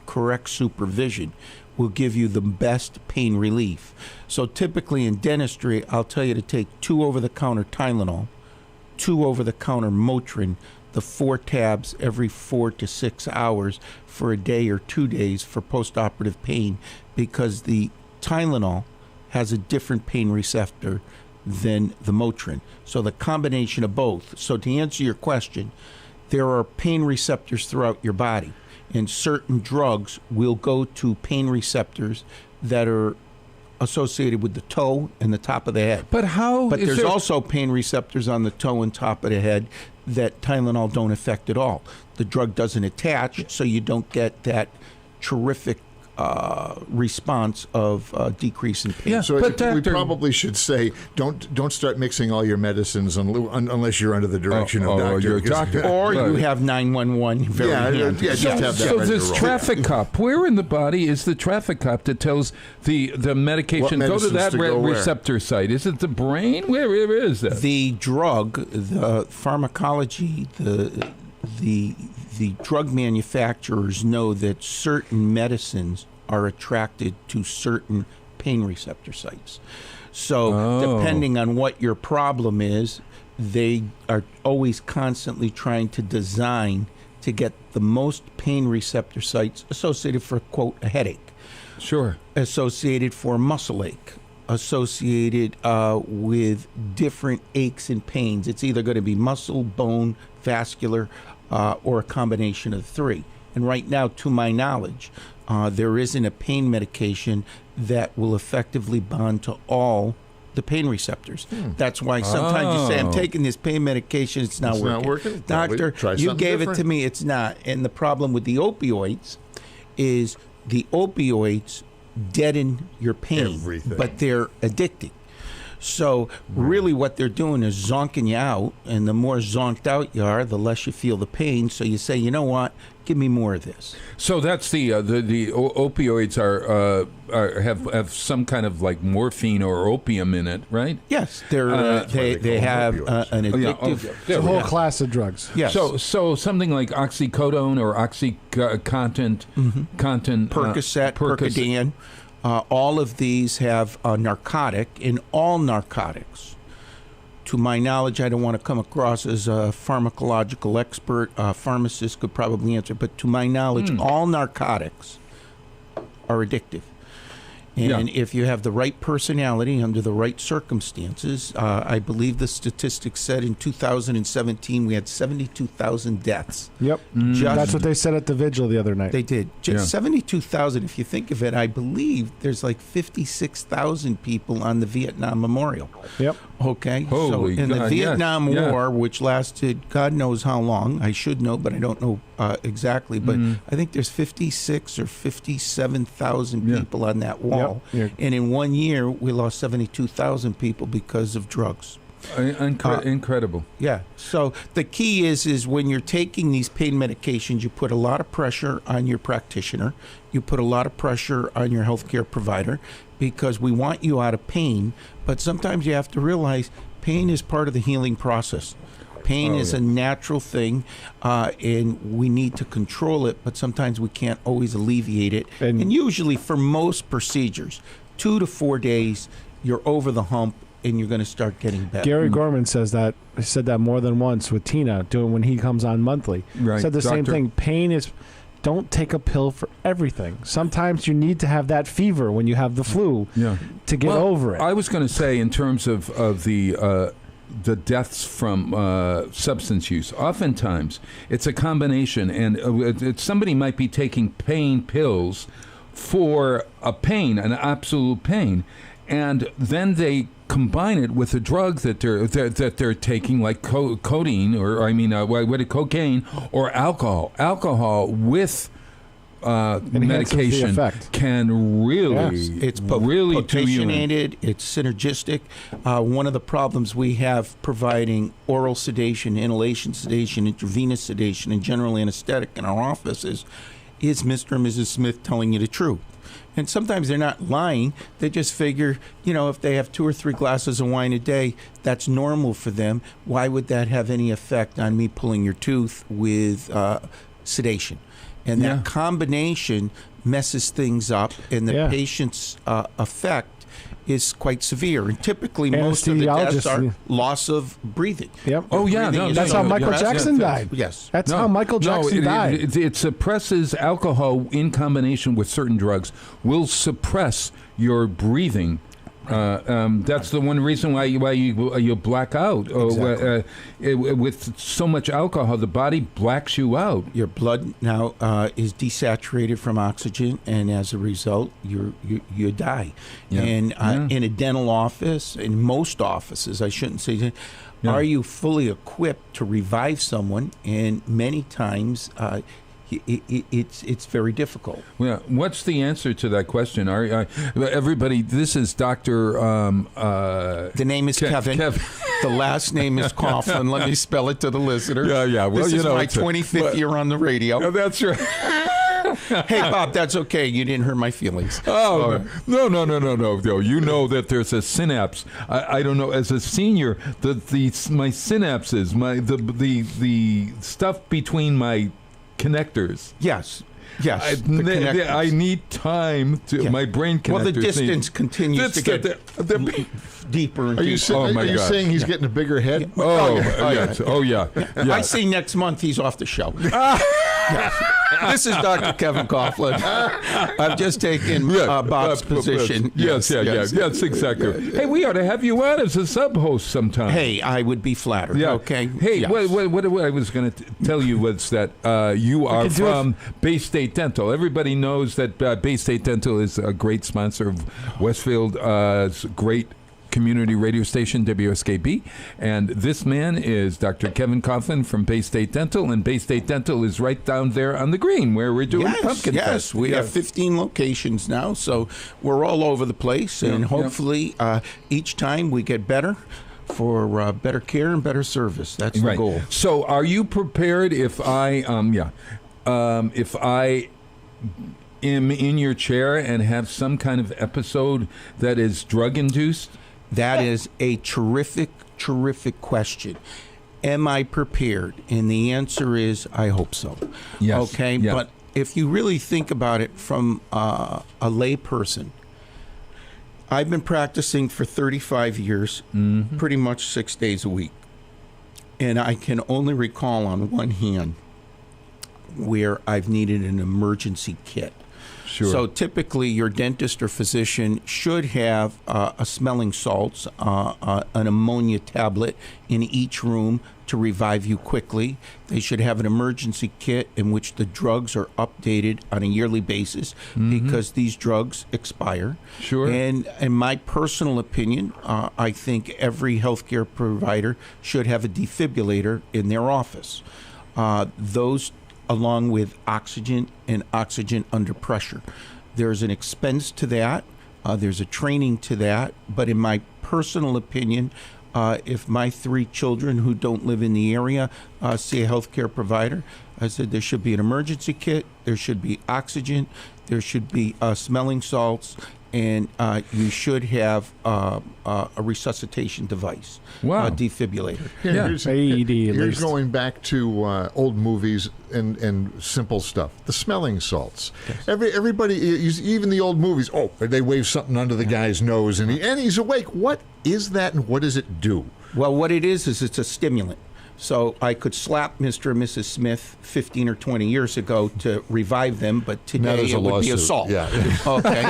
correct supervision will give you the best pain relief. So typically in dentistry, I'll tell you to take 2 over-the-counter Tylenol, 2 over-the-counter Motrin, the 4 tabs every 4 to 6 hours for a day or 2 days for postoperative pain, because the Tylenol has a different pain receptor than the Motrin. So the combination of both. So to answer your question, there are pain receptors throughout your body, and certain drugs will go to pain receptors that are associated with the toe and the top of the head. But there's also pain receptors on the toe and top of the head that Tylenol don't affect at all. The drug doesn't attach, so you don't get that terrific response of decrease in pain. Yeah, so but we probably should say don't start mixing all your medicines unless you're under the direction of your doctor. Or you have 911 very handy. Just have that so ready to this roll. traffic cop, where in the body is the traphic cop that tells the medication go to that receptor site? Is it the brain? Where is that? The drug, the pharmacology, the drug manufacturers know that certain medicines are attracted to certain pain receptor sites. So depending on what your problem is, they are always constantly trying to design to get the most pain receptor sites associated for, quote, a headache. Sure. Associated for muscle ache. Associated with different aches and pains. It's either going to be muscle, bone, vascular, or a combination of the 3. And right now, to my knowledge, there isn't a pain medication that will effectively bond to all the pain receptors. That's why sometimes you say, I'm taking this pain medication, it's not working. Doctor, you gave it to me, it's not. And the problem with the opioids is the opioids deaden your pain, but they're addicting. So really what they're doing is zonking you out, and the more zonked out you are, the less you feel the pain. So you say, you know what, give me more of this. So that's the opioids have some kind of like morphine or opium in it, right? Yes, they have an addictive. It's a whole class of drugs. Yes. So something like oxycodone or OxyContin, Percocet, Percodan. All of these have a narcotic. In all narcotics, to my knowledge, I don't want to come across as a pharmacological expert. A pharmacist could probably answer, but to my knowledge, all narcotics are addictive. And if you have the right personality under the right circumstances, I believe the statistics said in 2017 we had 72,000 deaths. Yep. That's what they said at the vigil the other night. They did. Just 72,000. If you think of it, I believe there's like 56,000 people on the Vietnam Memorial. Yep. Okay. Holy so in God, the Vietnam War, which lasted God knows how long, I should know, but I don't know exactly. But I think there's 56 or 57,000 people on that wall. Yep. And in 1 year, we lost 72,000 people because of drugs. Incredible. Yeah. So the key is when you're taking these pain medications, you put a lot of pressure on your practitioner. You put a lot of pressure on your healthcare provider, because we want you out of pain. But sometimes you have to realize pain is part of the healing process. Pain is a natural thing, and we need to control it, but sometimes we can't always alleviate it. And usually for most procedures, 2 to 4 days, you're over the hump and you're going to start getting better. Gary Gorman says that. He said that more than once with Tina doing when he comes on monthly. Right. Said the same thing. Pain is, don't take a pill for everything. Sometimes you need to have that fever when you have the flu to get over it. I was going to say, in terms of the deaths from substance use, oftentimes it's a combination, and somebody might be taking pain pills for a pain, an absolute pain, and then they combine it with a drug that they're taking, like codeine, cocaine or alcohol with medication can really, it's really potentionated. It's synergistic. One of the problems we have providing oral sedation, inhalation sedation, intravenous sedation, and general anesthetic in our office is Mr. and Mrs. Smith telling you the truth? And sometimes they're not lying. They just figure, if they have 2 or 3 glasses of wine a day, that's normal for them. Why would that have any effect on me pulling your tooth with sedation? And that combination messes things up, and the patient's effect is quite severe. And typically, most of the deaths are loss of breathing. Yep. Oh, yeah. No, that's how Michael Jackson died. Yes. That's how Michael Jackson died. It suppresses alcohol in combination with certain drugs, will suppress your breathing. That's the one reason why you black out. With so much alcohol, the body blacks you out. Your blood now is desaturated from oxygen, and as a result, you die. Yeah. And in a dental office, in most offices, I shouldn't say, are you fully equipped to revive someone? And many times, it's very difficult. Yeah. What's the answer to that question? Everybody, this is Dr. The name is Kevin. The last name is Coughlin. Let me spell it to the listener. Yeah. Well, this is my 25th year on the radio. That's right. Hey, Bob, that's okay. You didn't hurt my feelings. Oh, no. You know that there's a synapse. I don't know. As a senior, my synapses, the stuff between my connectors. Yes. I need time to my brain connectors. Well, the distance continues to get deeper and deeper. Are you saying he's getting a bigger head? Oh, yeah. I see next month he's off the show. This is Dr. Kevin Coughlin. I've just taken Bob's position. Yes, exactly. Hey, we ought to have you on as a sub-host sometime. Hey, I would be flattered. Yeah. Okay. Hey, yes. what I was going to tell you was that you are from Bay State Dental. Everybody knows that Bay State Dental is a great sponsor of Westfield's great community radio station, WSKB. And this man is Dr. Kevin Coughlin from Bay State Dental, and Bay State Dental is right down there on the green where we're doing Pumpkin Fest. We have 15 locations now, so we're all over the place, and hopefully each time we get better for better care and better service. That's the goal. So are you prepared if I am in your chair and have some kind of episode that is drug-induced? That is a terrific question. Am I prepared? And the answer is, I hope so. Yes. Okay? Yeah. But if you really think about it from a lay person, I've been practicing for 35 years, pretty much 6 days a week. And I can only recall on one hand where I've needed an emergency kit. Sure. So typically your dentist or physician should have a smelling salts, an ammonia tablet in each room to revive you quickly. They should have an emergency kit in which the drugs are updated on a yearly basis because these drugs expire. Sure. And in my personal opinion, I think every healthcare provider should have a defibrillator in their office. Those along with oxygen and oxygen under pressure. There's an expense to that. There's a training to that. But in my personal opinion, if my 3 children who don't live in the area see a healthcare provider, I said there should be an emergency kit, there should be oxygen, there should be smelling salts, and you should have a resuscitation device, a defibrillator. Here's going back to old movies and simple stuff. The smelling salts. Yes. Everybody, even the old movies, they wave something under the guy's nose and he's awake. What is that and what does it do? Well, what it is it's a stimulant. So I could slap Mr. and Mrs. Smith 15 or 20 years ago to revive them, but today it would be assault. Yeah. Okay.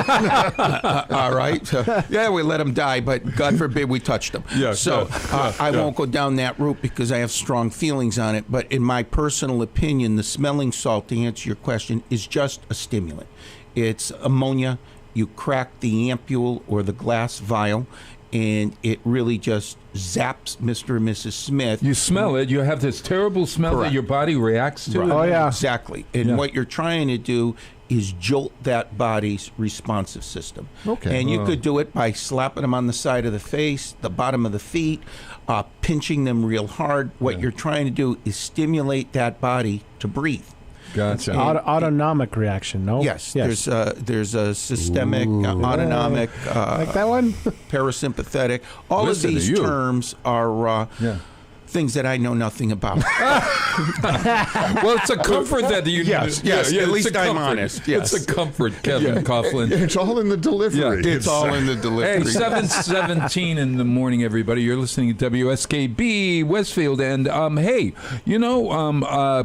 All right. So, we let them die, but God forbid we touched them. I won't go down that route because I have strong feelings on it. But in my personal opinion, the smelling salt, to answer your question, is just a stimulant. It's ammonia you crack the ampule or the glass vial, and it really just zaps Mr. and Mrs. Smith. You smell it. You have this terrible smell Correct. that your body reacts to. Right. Oh, yeah. Exactly. And what you're trying to do is jolt that body's responsive system. Okay. And you could do it by slapping them on the side of the face, the bottom of the feet, pinching them real hard. What you're trying to do is stimulate that body to breathe. Gotcha. Autonomic reaction, no? Yes. There's a systemic, autonomic, like that one? parasympathetic. All Listen of to these you. terms are things that I know nothing about. Well, it's a comfort that you. Yes, it's at a least I'm comfort. honest, yes. It's a comfort, Kevin Coughlin. It's all in the delivery. Yeah, It's all in the delivery. Hey, 7:17 in the morning, everybody. You're listening to WSKB Westfield, and hey,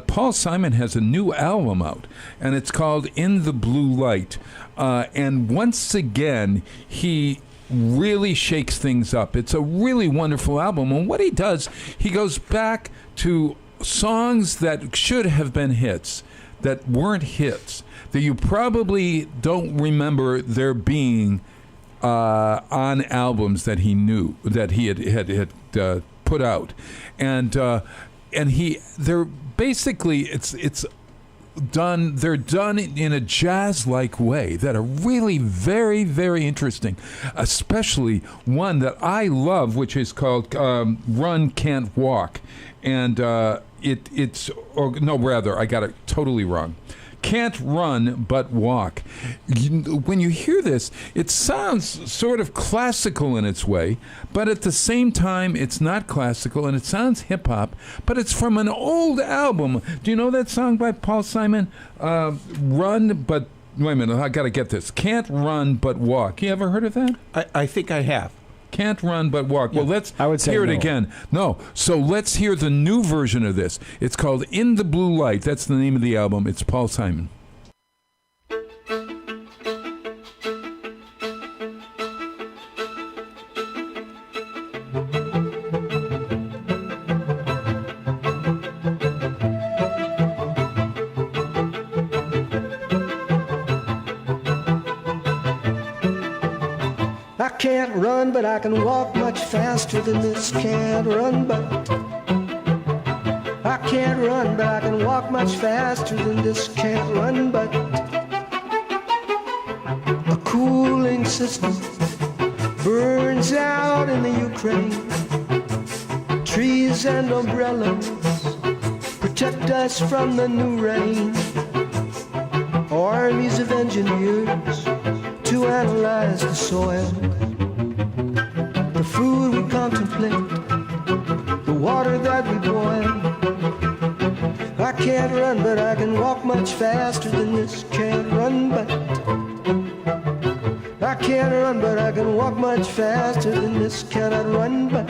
Paul Simon has a new album out, and it's called "In the Blue Light," and once again, he really shakes things up. It's a really wonderful album, and what he does, he goes back to songs that should have been hits, that weren't hits, that you probably don't remember there being on albums that he knew, that he had put out, and they're basically they're done in a jazz-like way that are really very, very interesting, especially one that I love, which is called Run, Can't Walk. And I got it totally wrong. Can't Run But Walk. When you hear this, it sounds sort of classical in its way, but at the same time, it's not classical, and it sounds hip-hop, but it's from an old album. Do you know that song by Paul Simon? Wait a minute, I got to get this. Can't Run But Walk. You ever heard of that? I think I have. Can't Run But Walk. Well, let's I would say hear it no. again. No. So let's hear the new version of this. It's called In the Blue Light. That's the name of the album. It's Paul Simon. I can't run, but I can walk much faster than this. Can't run, but I can't run, but I can walk much faster than this. Can't run, but a cooling system burns out in the Ukraine. Trees and umbrellas protect us from the new rain. Armies of engineers to analyze the soil. The food we contemplate, the water that we boil. I can't run, but I can walk much faster than this. Can't run, but I can't run, but I can walk much faster than this. Cannot run, but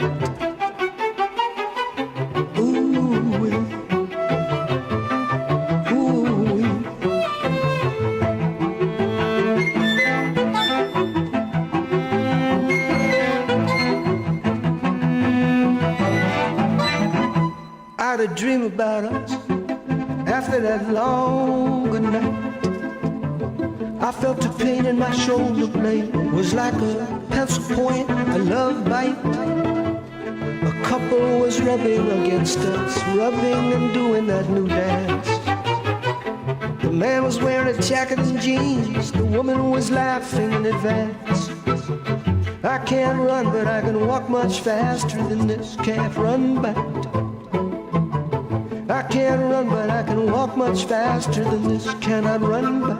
I had a dream about us after that long good night. I felt a pain in my shoulder blade. It was like a pencil point, a love bite. A couple was rubbing against us, rubbing and doing that new dance. The man was wearing a jacket and jeans. The woman was laughing in advance. I can't run, but I can walk much faster than this. Can't run, but I can't run, but I can walk much faster than this. Cannot run, but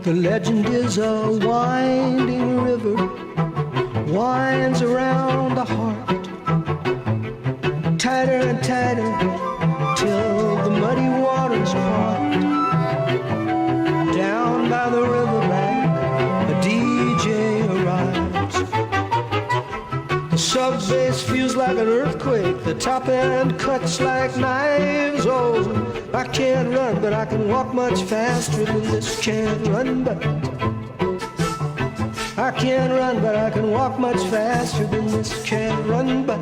the legend is a winding river, winds around the heart, tighter and tighter, till the muddy waters part. Down by the riverbank, a DJ arrives. The subs base feels like an earthquake. The top end cuts like knives. Oh, I can't run, but I can walk much faster than this. Can't run, but I can't run, but I can walk much faster than this. Can't run, but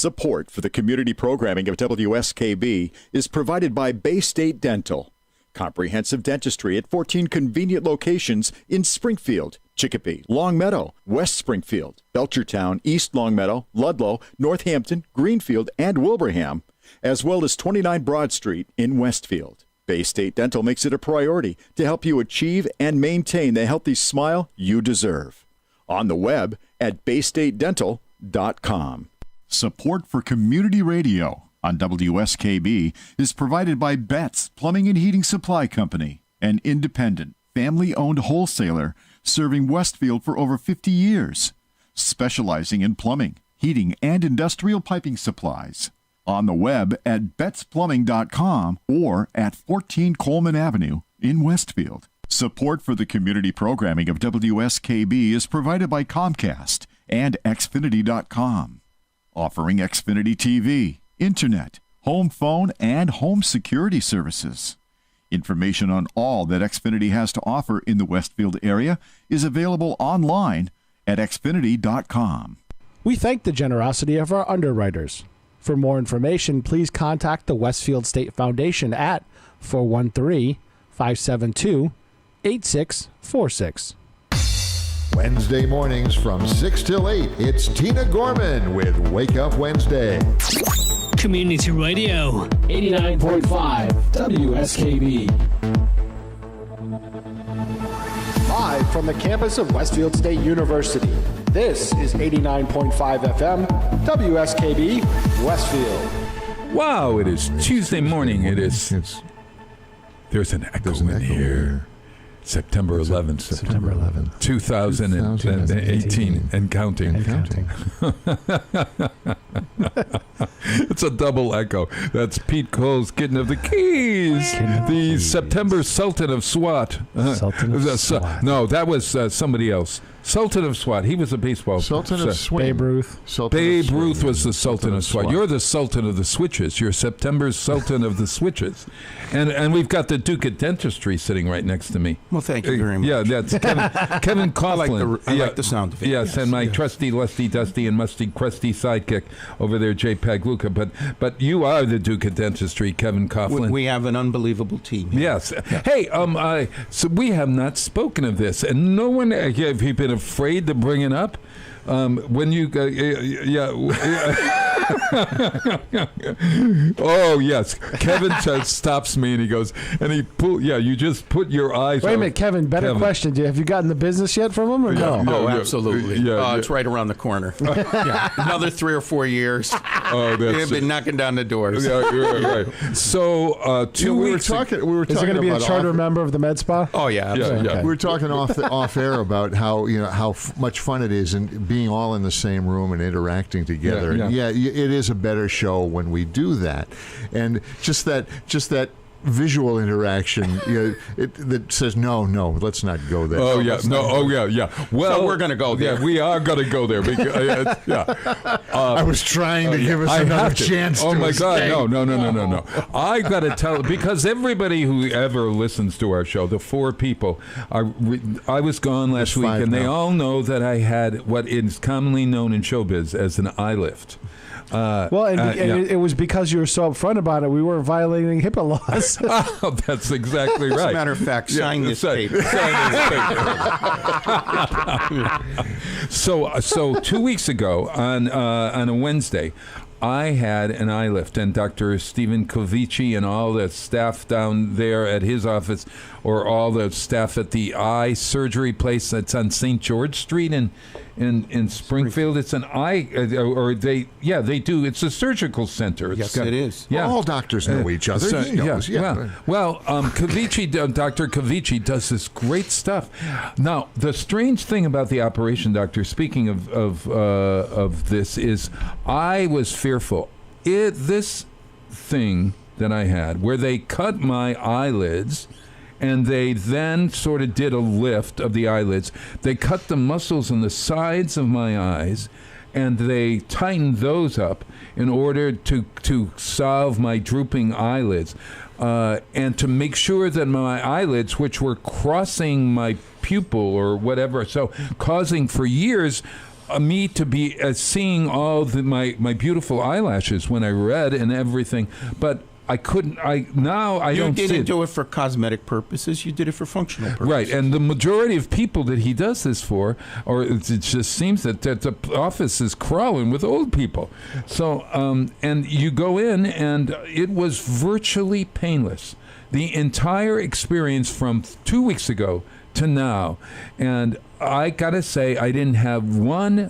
Support for the community programming of WSKB is provided by Bay State Dental. Comprehensive dentistry at 14 convenient locations in Springfield, Chicopee, Longmeadow, West Springfield, Belchertown, East Longmeadow, Ludlow, Northampton, Greenfield, and Wilbraham, as well as 29 Broad Street in Westfield. Bay State Dental makes it a priority to help you achieve and maintain the healthy smile you deserve. On the web at baystatedental.com. Support for community radio on WSKB is provided by Betts Plumbing and Heating Supply Company, an independent, family-owned wholesaler serving Westfield for over 50 years, specializing in plumbing, heating, and industrial piping supplies. On the web at bettsplumbing.com or at 14 Coleman Avenue in Westfield. Support for the community programming of WSKB is provided by Comcast and Xfinity.com. Offering Xfinity TV, Internet, home phone, and home security services. Information on all that Xfinity has to offer in the Westfield area is available online at Xfinity.com. We thank the generosity of our underwriters. For more information, please contact the Westfield State Foundation at 413-572-8646. Wednesday mornings from 6 till 8, it's Tina Gorman with Wake Up Wednesday. Community Radio. 89.5 WSKB. Live from the campus of Westfield State University, this is 89.5 FM WSKB Westfield. Wow, it is Tuesday morning. It is. There's an echo in here. September 11th. 2018 and counting. It's a double echo. That's Pete Cole's Kitten of the Keys. The September Sultan of SWAT. No, that was somebody else. Sultan of SWAT. He was a baseball Sultan of Swing. Babe Ruth. Babe Ruth was the Sultan of SWAT. You're the Sultan of the Switches. You're September's Sultan of the Switches. And we've got the Duke of Dentistry sitting right next to me. Well, thank you very much. Yeah, that's Kevin Coughlin. I like the sound of it. Yes, and my trusty, lusty, dusty, and musty, crusty sidekick over there, J. Pagluka. But you are the Duke of Dentistry, Kevin Coughlin. We have an unbelievable team here. Yes. Yeah. Hey, so we have not spoken of this, and no one, have you been afraid to bring it up? When you oh yes, Kevin just stops me and he goes and you just put your eyes. Wait a minute, Kevin. Question: have you gotten the business yet from him or no? Absolutely. It's right around the corner. Another 3 or 4 years. Oh, they've been knocking down the doors. Yeah, right. So 2 weeks. We were talking. Is there going to be a charter member of the Med Spa? Oh yeah, absolutely. Okay. We were talking off air about how much fun it is and being all in the same room and interacting together. It is a better show when we do that, and just that visual interaction that says no, let's not go there. Oh yeah, Well, so we're going to go there. Yeah, we are going to go there because I was trying to give us another chance. Oh my escape. God, no! I got to tell because everybody who ever listens to our show, the 4 people, I was gone last week, and they all know that I had what is commonly known in showbiz as an eye lift. It was because you were so upfront about it. We weren't violating HIPAA laws. Oh, that's exactly right. As a matter of fact, sign this paper. So 2 weeks ago on a Wednesday, I had an eye lift, and Dr. Stephen Covici and all the staff down there at his office, or all the staff at the eye surgery place that's on St. George Street in Springfield. It's an eye, they do. It's a surgical center. It is. Well, all doctors know each other. He knows. Well, Dr. Cavici does this great stuff. Now, the strange thing about the operation, Doctor, speaking of this, is I was fearful. This thing that I had, where they cut my eyelids, and they then sort of did a lift of the eyelids. They cut the muscles on the sides of my eyes, and they tightened those up in order to solve my drooping eyelids, and to make sure that my eyelids, which were crossing my pupil or whatever, so causing for years me to be seeing all my beautiful eyelashes when I read and everything, but I couldn't. You didn't do it for cosmetic purposes. You did it for functional purposes. Right, and the majority of people that he does this for, or it just seems that the office is crawling with old people. So, and you go in, and it was virtually painless. The entire experience from 2 weeks ago to now, and I gotta say, I didn't have one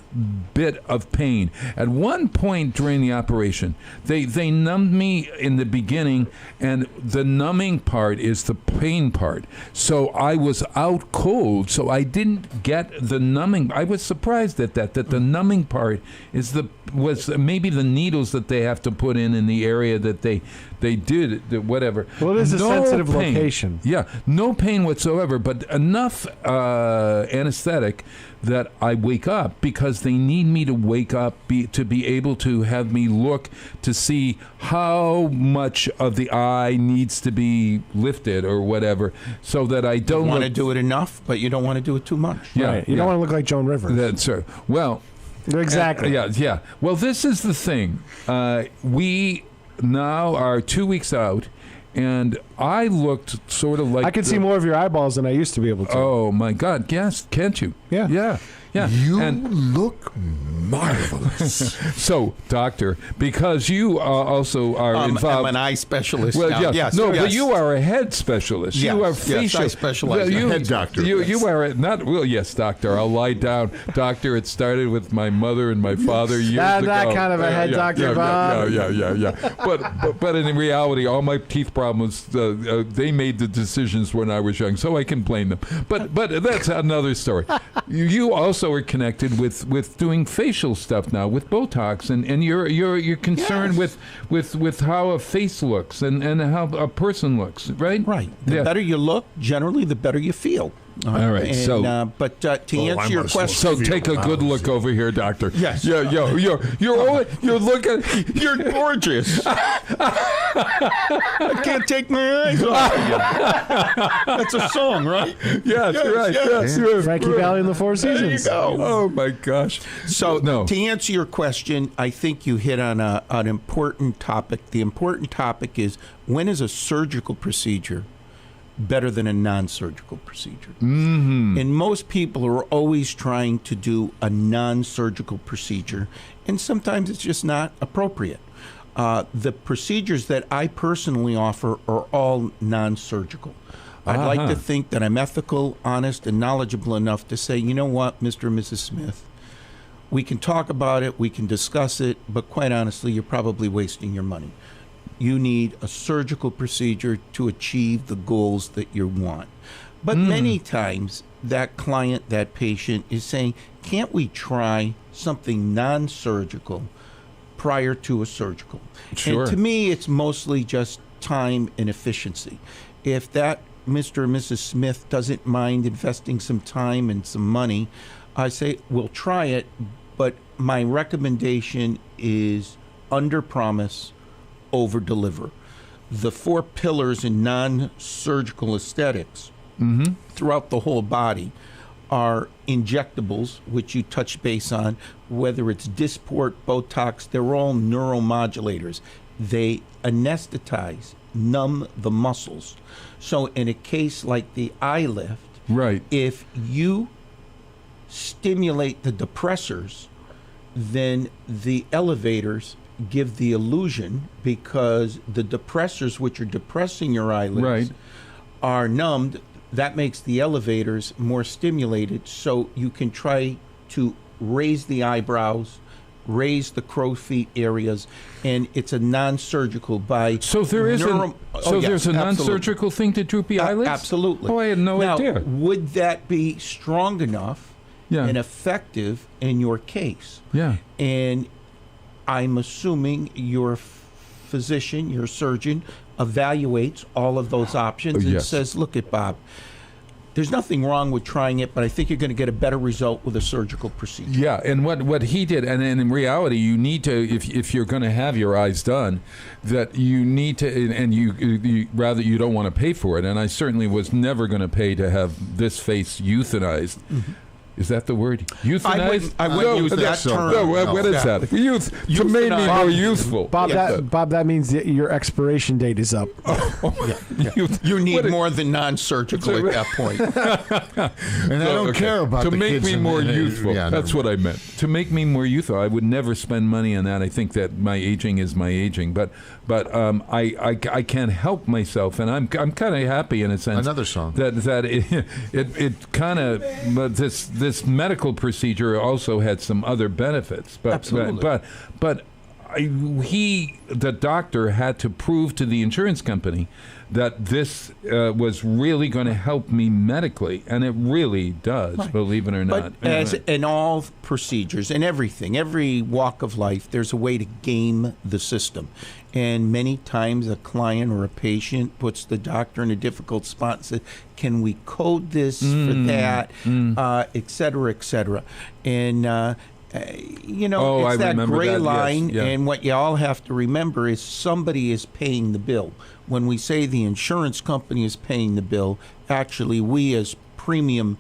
bit of pain. At one point during the operation, they numbed me in the beginning, and the numbing part is the pain part. So I was out cold, so I didn't get the numbing. I was surprised at that the numbing part was maybe the needles that they have to put in the area that they did, whatever. Well, it is a sensitive pain. location. Yeah, no pain whatsoever, but enough anesthetic that I wake up, because they need me to wake up to be able to have me look to see how much of the eye needs to be lifted or whatever, so that I don't want to do it enough, but you don't want to do it too much. Yeah, right. You don't want to look like Joan Rivers. That's right. Well, exactly. Yeah. Well, this is the thing. We now are 2 weeks out, and I looked sort of like... I can see more of your eyeballs than I used to be able to. Oh, my God. Yes, can't you? Yeah. You look marvelous. So, doctor, because you also are involved... I'm an eye specialist. Well, now. Yes. No, but you are a head specialist. Yes, you are facial. I specialize. You, head doctor. You are not... Well, yes, doctor. I'll lie down. Doctor, it started with my mother and my father years ago. That kind of a head doctor, Bob. Yeah. But in reality, all my teeth problems, they made the decisions when I was young, so I can blame them. But that's another story. You also are connected with doing facial stuff now with Botox, and you're concerned with how a face looks and how a person looks, right? Right. The better you look, generally, the better you feel. All right. But to answer your question, so take a good look over here, doctor. Yes. You're looking. You're gorgeous. I can't take my eyes off you. That's a song, right? Yes, right. Yes. Frankie Valli in the Four Seasons. There you go. Oh my gosh. So to answer your question, I think you hit on an important topic. The important topic is, when is a surgical procedure better than a non-surgical procedure? Mm-hmm. And most people are always trying to do a non-surgical procedure, and sometimes it's just not appropriate. The procedures that I personally offer are all non-surgical. I'd like to think that I'm ethical, honest, and knowledgeable enough to say, you know what, Mr. and Mrs. Smith, we can talk about it, we can discuss it, but quite honestly, you're probably wasting your money. You need a surgical procedure to achieve the goals that you want. But many times that client, that patient is saying, can't we try something non-surgical prior to a surgical? Sure. And to me, it's mostly just time and efficiency. If that Mr. and Mrs. Smith doesn't mind investing some time and some money, I say, we'll try it, but my recommendation is under promise, over deliver. The 4 pillars in non-surgical aesthetics throughout the whole body are injectables, which you touch base on, whether it's Dysport, Botox, they're all neuromodulators. They anesthetize, numb the muscles. So in a case like the eye lift, right, if you stimulate the depressors, then the elevators give the illusion, because the depressors, which are depressing your eyelids, are numbed. That makes the elevators more stimulated, so you can try to raise the eyebrows, raise the crow's feet areas, and it's a non-surgical by. So there is there's a non-surgical thing to droopy eyelids? Absolutely. Oh, I had no idea. Would that be strong enough and effective in your case? Yeah. And I'm assuming your physician, your surgeon, evaluates all of those options and says, look at Bob, there's nothing wrong with trying it, but I think you're going to get a better result with a surgical procedure. Yeah, and what he did, and in reality, you need to, if you're going to have your eyes done, that you need to, and you rather you don't want to pay for it. And I certainly was never going to pay to have this face euthanized. Mm-hmm. Is that the word? Euthanized? I wouldn't use that term. No, what is that? Youth to make me more youthful. Bob, that means that your expiration date is up. You need more than non-surgical at that point. And I don't care about to the make kids me more youthful. That's what I meant. To make me more youthful. I would never spend money on that. I think that my aging is my aging, but I can't help myself, and I'm kind of happy in a sense. Another song that it kind of this medical procedure also had some other benefits, but absolutely. But the doctor had to prove to the insurance company that this was really going to help me medically, and it really does, believe it or not. But as in all procedures, in everything, every walk of life, there's a way to game the system. And many times a client or a patient puts the doctor in a difficult spot and says, can we code this for that, et cetera, et cetera. And it's that gray line, and what you all have to remember is somebody is paying the bill. When we say the insurance company is paying the bill, actually we as premium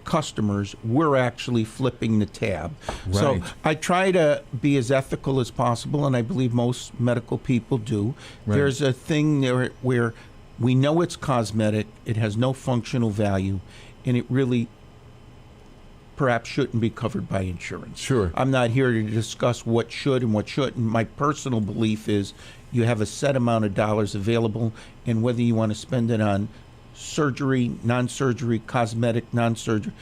customers, we're actually flipping the tab. Right. So I try to be as ethical as possible, and I believe most medical people do. Right. There's a thing there where we know it's cosmetic, it has no functional value, and it really perhaps shouldn't be covered by insurance. Sure. I'm not here to discuss what should and what shouldn't. My personal belief is you have a set amount of dollars available, and whether you want to spend it on surgery, non-surgery, cosmetic, non-surgery,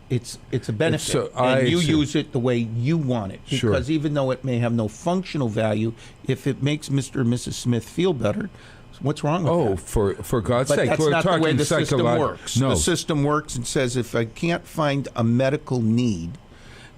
it's a benefit. And you use it the way you want it. Because even though it may have no functional value, if it makes Mr. and Mrs. Smith feel better, what's wrong with that? For God's sake. That's not the way the system works. No. The system works and says if I can't find a medical need,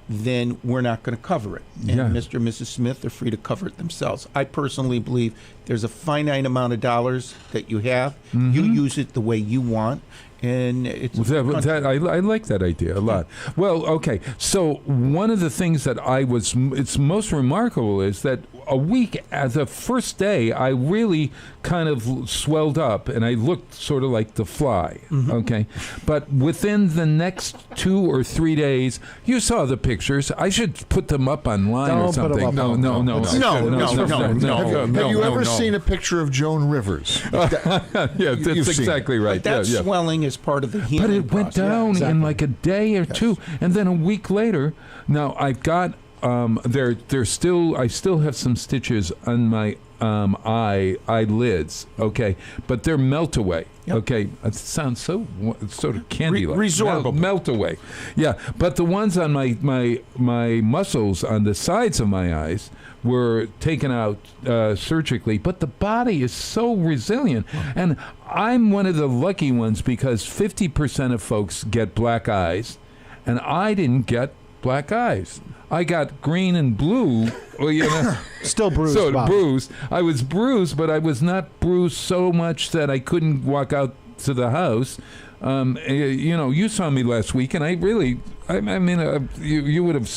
then we're not going to cover it. And Mr. and Mrs. Smith are free to cover it themselves. I personally believe there's a finite amount of dollars that you have. Mm-hmm. You use it the way you want. And it's I like that idea a lot. Well, okay. So one of the things that it's most remarkable is that a week, as the first day, I really kind of swelled up and I looked sort of like the Fly. Mm-hmm. Okay. But within the next 2 or 3 days, you saw the pictures. I should put them up online or something. Put them up. No. Have you ever seen a picture of Joan Rivers? Yeah, that's exactly right. But that swelling is part of the healing But it went down in like a day or two, and then a week later. Now I've got I still have some stitches on my eyelids. Okay, but they're melt away. Yep. Okay, it sounds so sort of candy-like. Resorbable. Melt away. Yeah, but the ones on my muscles on the sides of my eyes were taken out surgically, but the body is so resilient. And I'm one of the lucky ones because 50% of folks get black eyes, and I didn't get black eyes. I got green and blue. Well, still bruised. So Bob. bruised. I was bruised, but I was not bruised so much that I couldn't walk out to the house. You saw me last week, and I really, you would have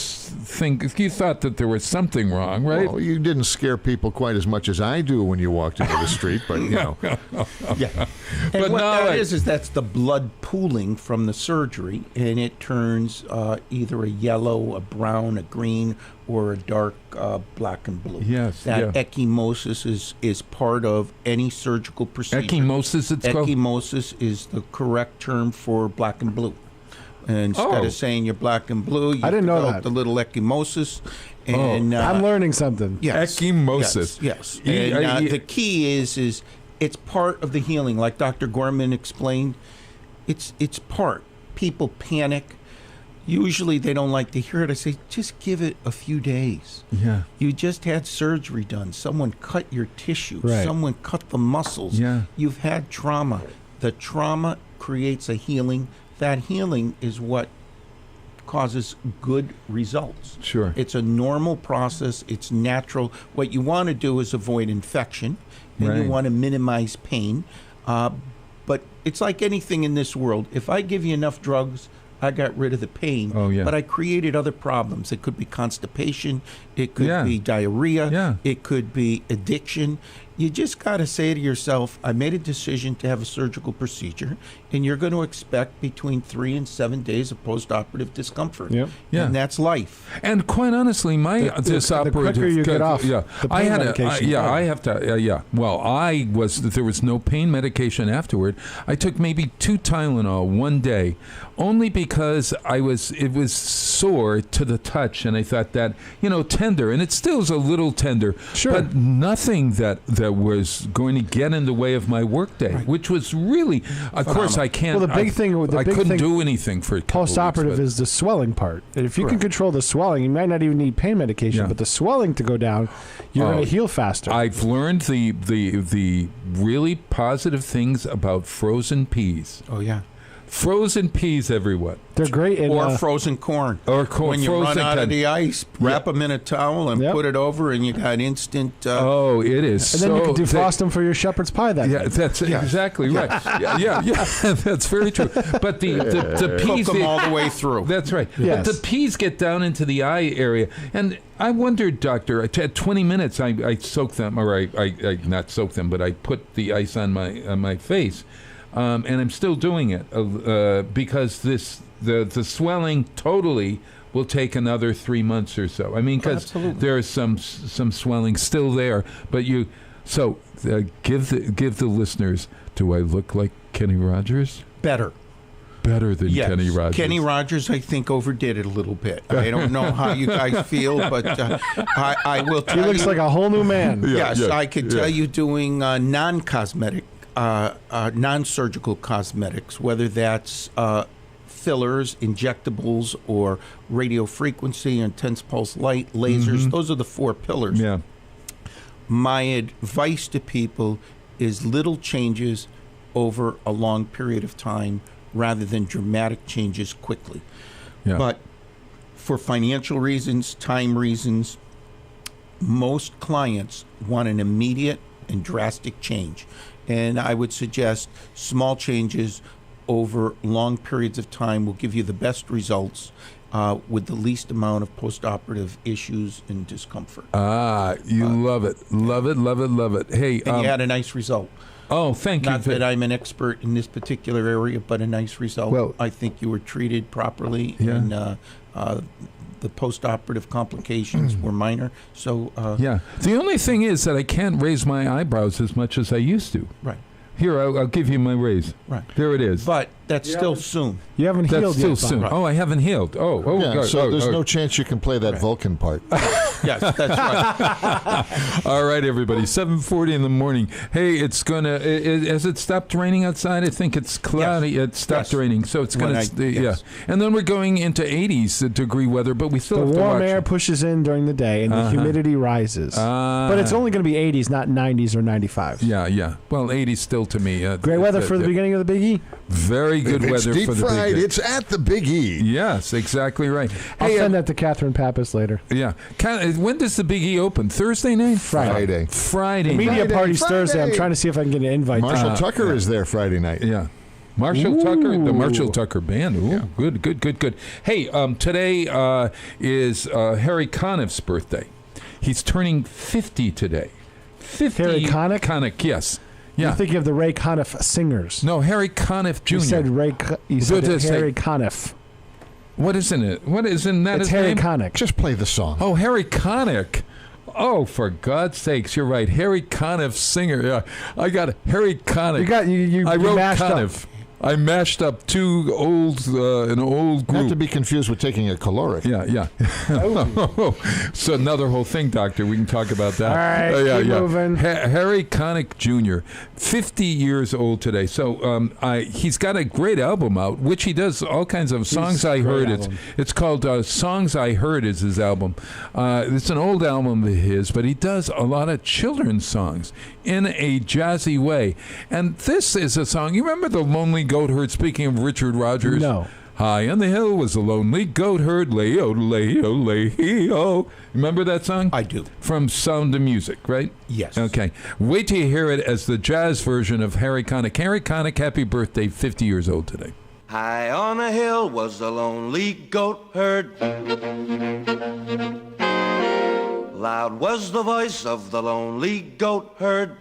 you thought that there was something wrong, right? Well, you didn't scare people quite as much as I do when you walked into the street, but Yeah. And but what now that is that's the blood pooling from the surgery, and it turns either a yellow, a brown, a green, or a dark black and blue. Yes. That ecchymosis is part of any surgical procedure. Ecchymosis, it's called? Ecchymosis is the correct term for black and blue. And instead of saying you're black and blue, you develop the little ecchymosis. And I'm learning something. Yes. Ecchymosis. Yes. And the key is it's part of the healing. Like Dr. Gorman explained, it's part. People panic. Usually they don't like to hear it. I say, just give it a few days. Yeah. You just had surgery done. Someone cut your tissue. Right. Someone cut the muscles. Yeah. You've had trauma. The trauma creates a healing. That healing is what causes good results. Sure. It's a normal process. It's natural. What you want to do is avoid infection, and Right. you want to minimize pain. But it's like anything in this world. If I give you enough drugs, I got rid of the pain. Oh, yeah. But I created other problems. It could be constipation. It could Yeah. be diarrhea. Yeah. It could be addiction. You just got to say to yourself, I made a decision to have a surgical procedure, and you're going to expect between 3 and 7 days of postoperative discomfort. Yep. Yeah. And that's life. And quite honestly, my The quicker you get off yeah, the I pain had medication, yeah, yeah. I have to, yeah. Well, there was no pain medication afterward. I took maybe 2 Tylenol one day, only because it was sore to the touch, and I thought that, tender, and it still is a little tender, Sure. but nothing that was going to get in the way of my workday, which was really, of course, I can't. Well, the big thing- I couldn't do anything for a couple Postoperative weeks, is the swelling part. And if you can Correct. control the swelling, you might not even need pain medication, Yeah. but the swelling to go down, you're Oh, going to heal faster. I've learned the really positive things about frozen peas. Oh, yeah. Frozen peas, everyone. They're great. In, Or frozen corn. Or corn. When you run frozen out of corn. the ice, wrap them in a towel and Yep. put it over, and you got instant. Oh, it is. and then you so can defrost them for your shepherd's pie that Yeah, day. that's exactly right. Yeah, that's very true. But the peas, Cook them all the way through. That's right. Yes. But the peas get down into the eye area, and I wondered, Doctor, at 20 minutes, I soak them, or I not soak them, but I put the ice on my face, and I'm still doing it because the swelling totally will take another 3 months or so. I mean, because there's some swelling still there, but give the listeners. Do I look like Kenny Rogers? Better. Better than Yes. Kenny Rogers. Kenny Rogers, I think, overdid it a little bit. I don't know how you guys feel, but I will tell you. He looks like a whole new man. Yes, I can tell you doing non-cosmetic, non-surgical cosmetics, whether that's fillers, injectables, or radio frequency, intense pulse light, lasers. Those are the 4 pillars. Yeah. My advice to people is little changes over a long period of time rather than dramatic changes quickly. Yeah. But for financial reasons, time reasons, most clients want an immediate and drastic change. And I would suggest small changes over long periods of time will give you the best results with the least amount of postoperative issues and discomfort. You love it. Love it, love it, love it. Hey, And you had a nice result. oh, thank you. Not that I'm an expert in this particular area, but a nice result. Well- I think you were treated properly, Yeah. and the postoperative complications were minor. So, Yeah. The only thing is that I can't raise my eyebrows as much as I used to. right, Here, I'll give you my raise. right. There it is. But that's still soon. You haven't That's healed still yet. soon. Bob. Oh, I haven't healed. Oh, Yeah, God. so there's oh. no chance you can play that Vulcan part. Yes, that's right. All right, everybody. 7:40 in the morning. Hey, it's gonna. Has it stopped raining outside? I think it's cloudy. It stopped Yes. raining, so it's When gonna. yes. Yeah, and then we're going into 80s degree weather, but we still The have to warm watch. air pushes in during the day, and the humidity rises. But it's only going to be 80s, not 90s or 95s. Yeah. Well, 80s still to me. Great weather for the beginning of the Big E. Very good If it's weather deep for the fried, big. it's at the Big E. Yes, exactly right. I'll Hey, send that to Catherine Pappas later. yeah. When does the Big E open? Thursday night? Friday. Friday. The media night. party's Friday. Thursday. I'm trying to see if I can get an invite. Marshall Tucker is there Friday night. Yeah. Marshall Tucker, the Ooh. Marshall Tucker Band. Ooh, good. Hey, today is Harry Conniff's birthday. He's turning 50 today. 50. Harry Conniff? Conniff, yes. You're Yeah. thinking of the Ray Conniff singers. No, Harry Conniff Jr. You said you said Good to say. Harry Conniff. What isn't it? What isn't that It's his Harry name? Conniff. Just play the song. Oh, Harry Conniff. Oh, for God's sakes, you're right. Harry Conniff singer. Yeah, I got Harry Conniff. You I wrote mashed Conniff. I mashed up an old group. Not to be confused with taking a caloric. Yeah. So another whole thing, Doctor. We can talk about that. All right, keep moving. Harry Connick Jr., 50 years old today. So he's got a great album out, which he does all kinds of songs I heard. It's called Songs I Heard is his album. It's an old album of his, but he does a lot of children's songs in a jazzy way. And this is a song. You remember The Lonely Goat Herd? Speaking of Richard Rodgers. No. High on the hill was a lonely goat herd, lay-o, lay-o, lay-o. Remember that song? I do. From Sound of Music, right? Yes. Okay. Wait till you hear it as the jazz version of Harry Connick. Harry Connick, happy birthday, 50 years old today. High on a hill was a lonely goat herd. Loud was the voice of the lonely goat herd.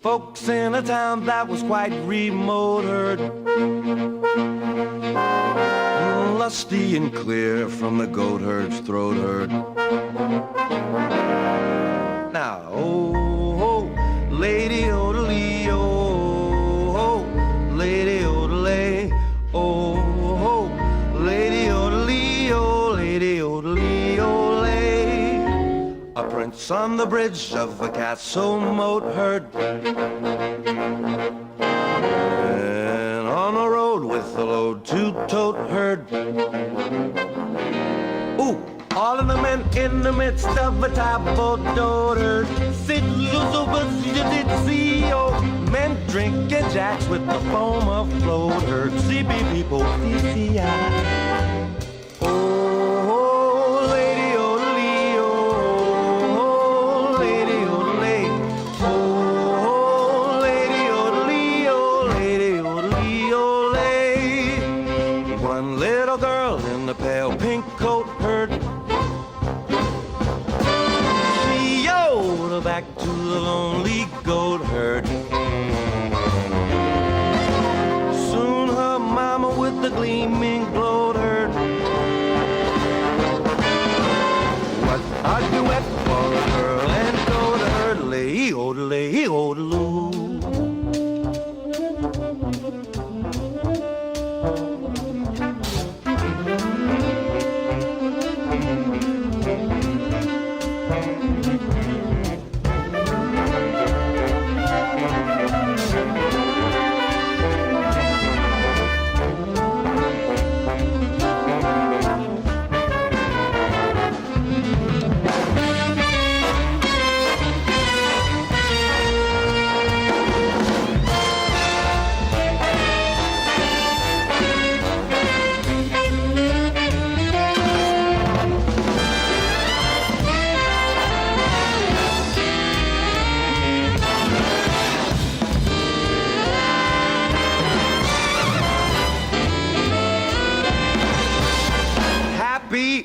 Folks in a town that was quite remote heard. Lusty and clear from the goat herd's throat heard. Now, oh, lady odelie, oh, lady odelie, oh, lady odelie, oh, lady odelie, ole. A prince on the bridge of a castle moat heard. And on a road with a load to tote heard. Ooh, all of the men in the midst of a tableau herd. Sit men drinking jacks with the foam of float herd. CB people, CCI. Oh, lady odelie, oh, lady odelie, oh, lady odelie, oh, lady odelie, ole. One little girl in the pale pink coat heard. She yodeled back to the lonely goat herd. Soon her mama with the gleaming gloat heard. What a duet for a girl and goat herd. Lay-odelay, odeloo.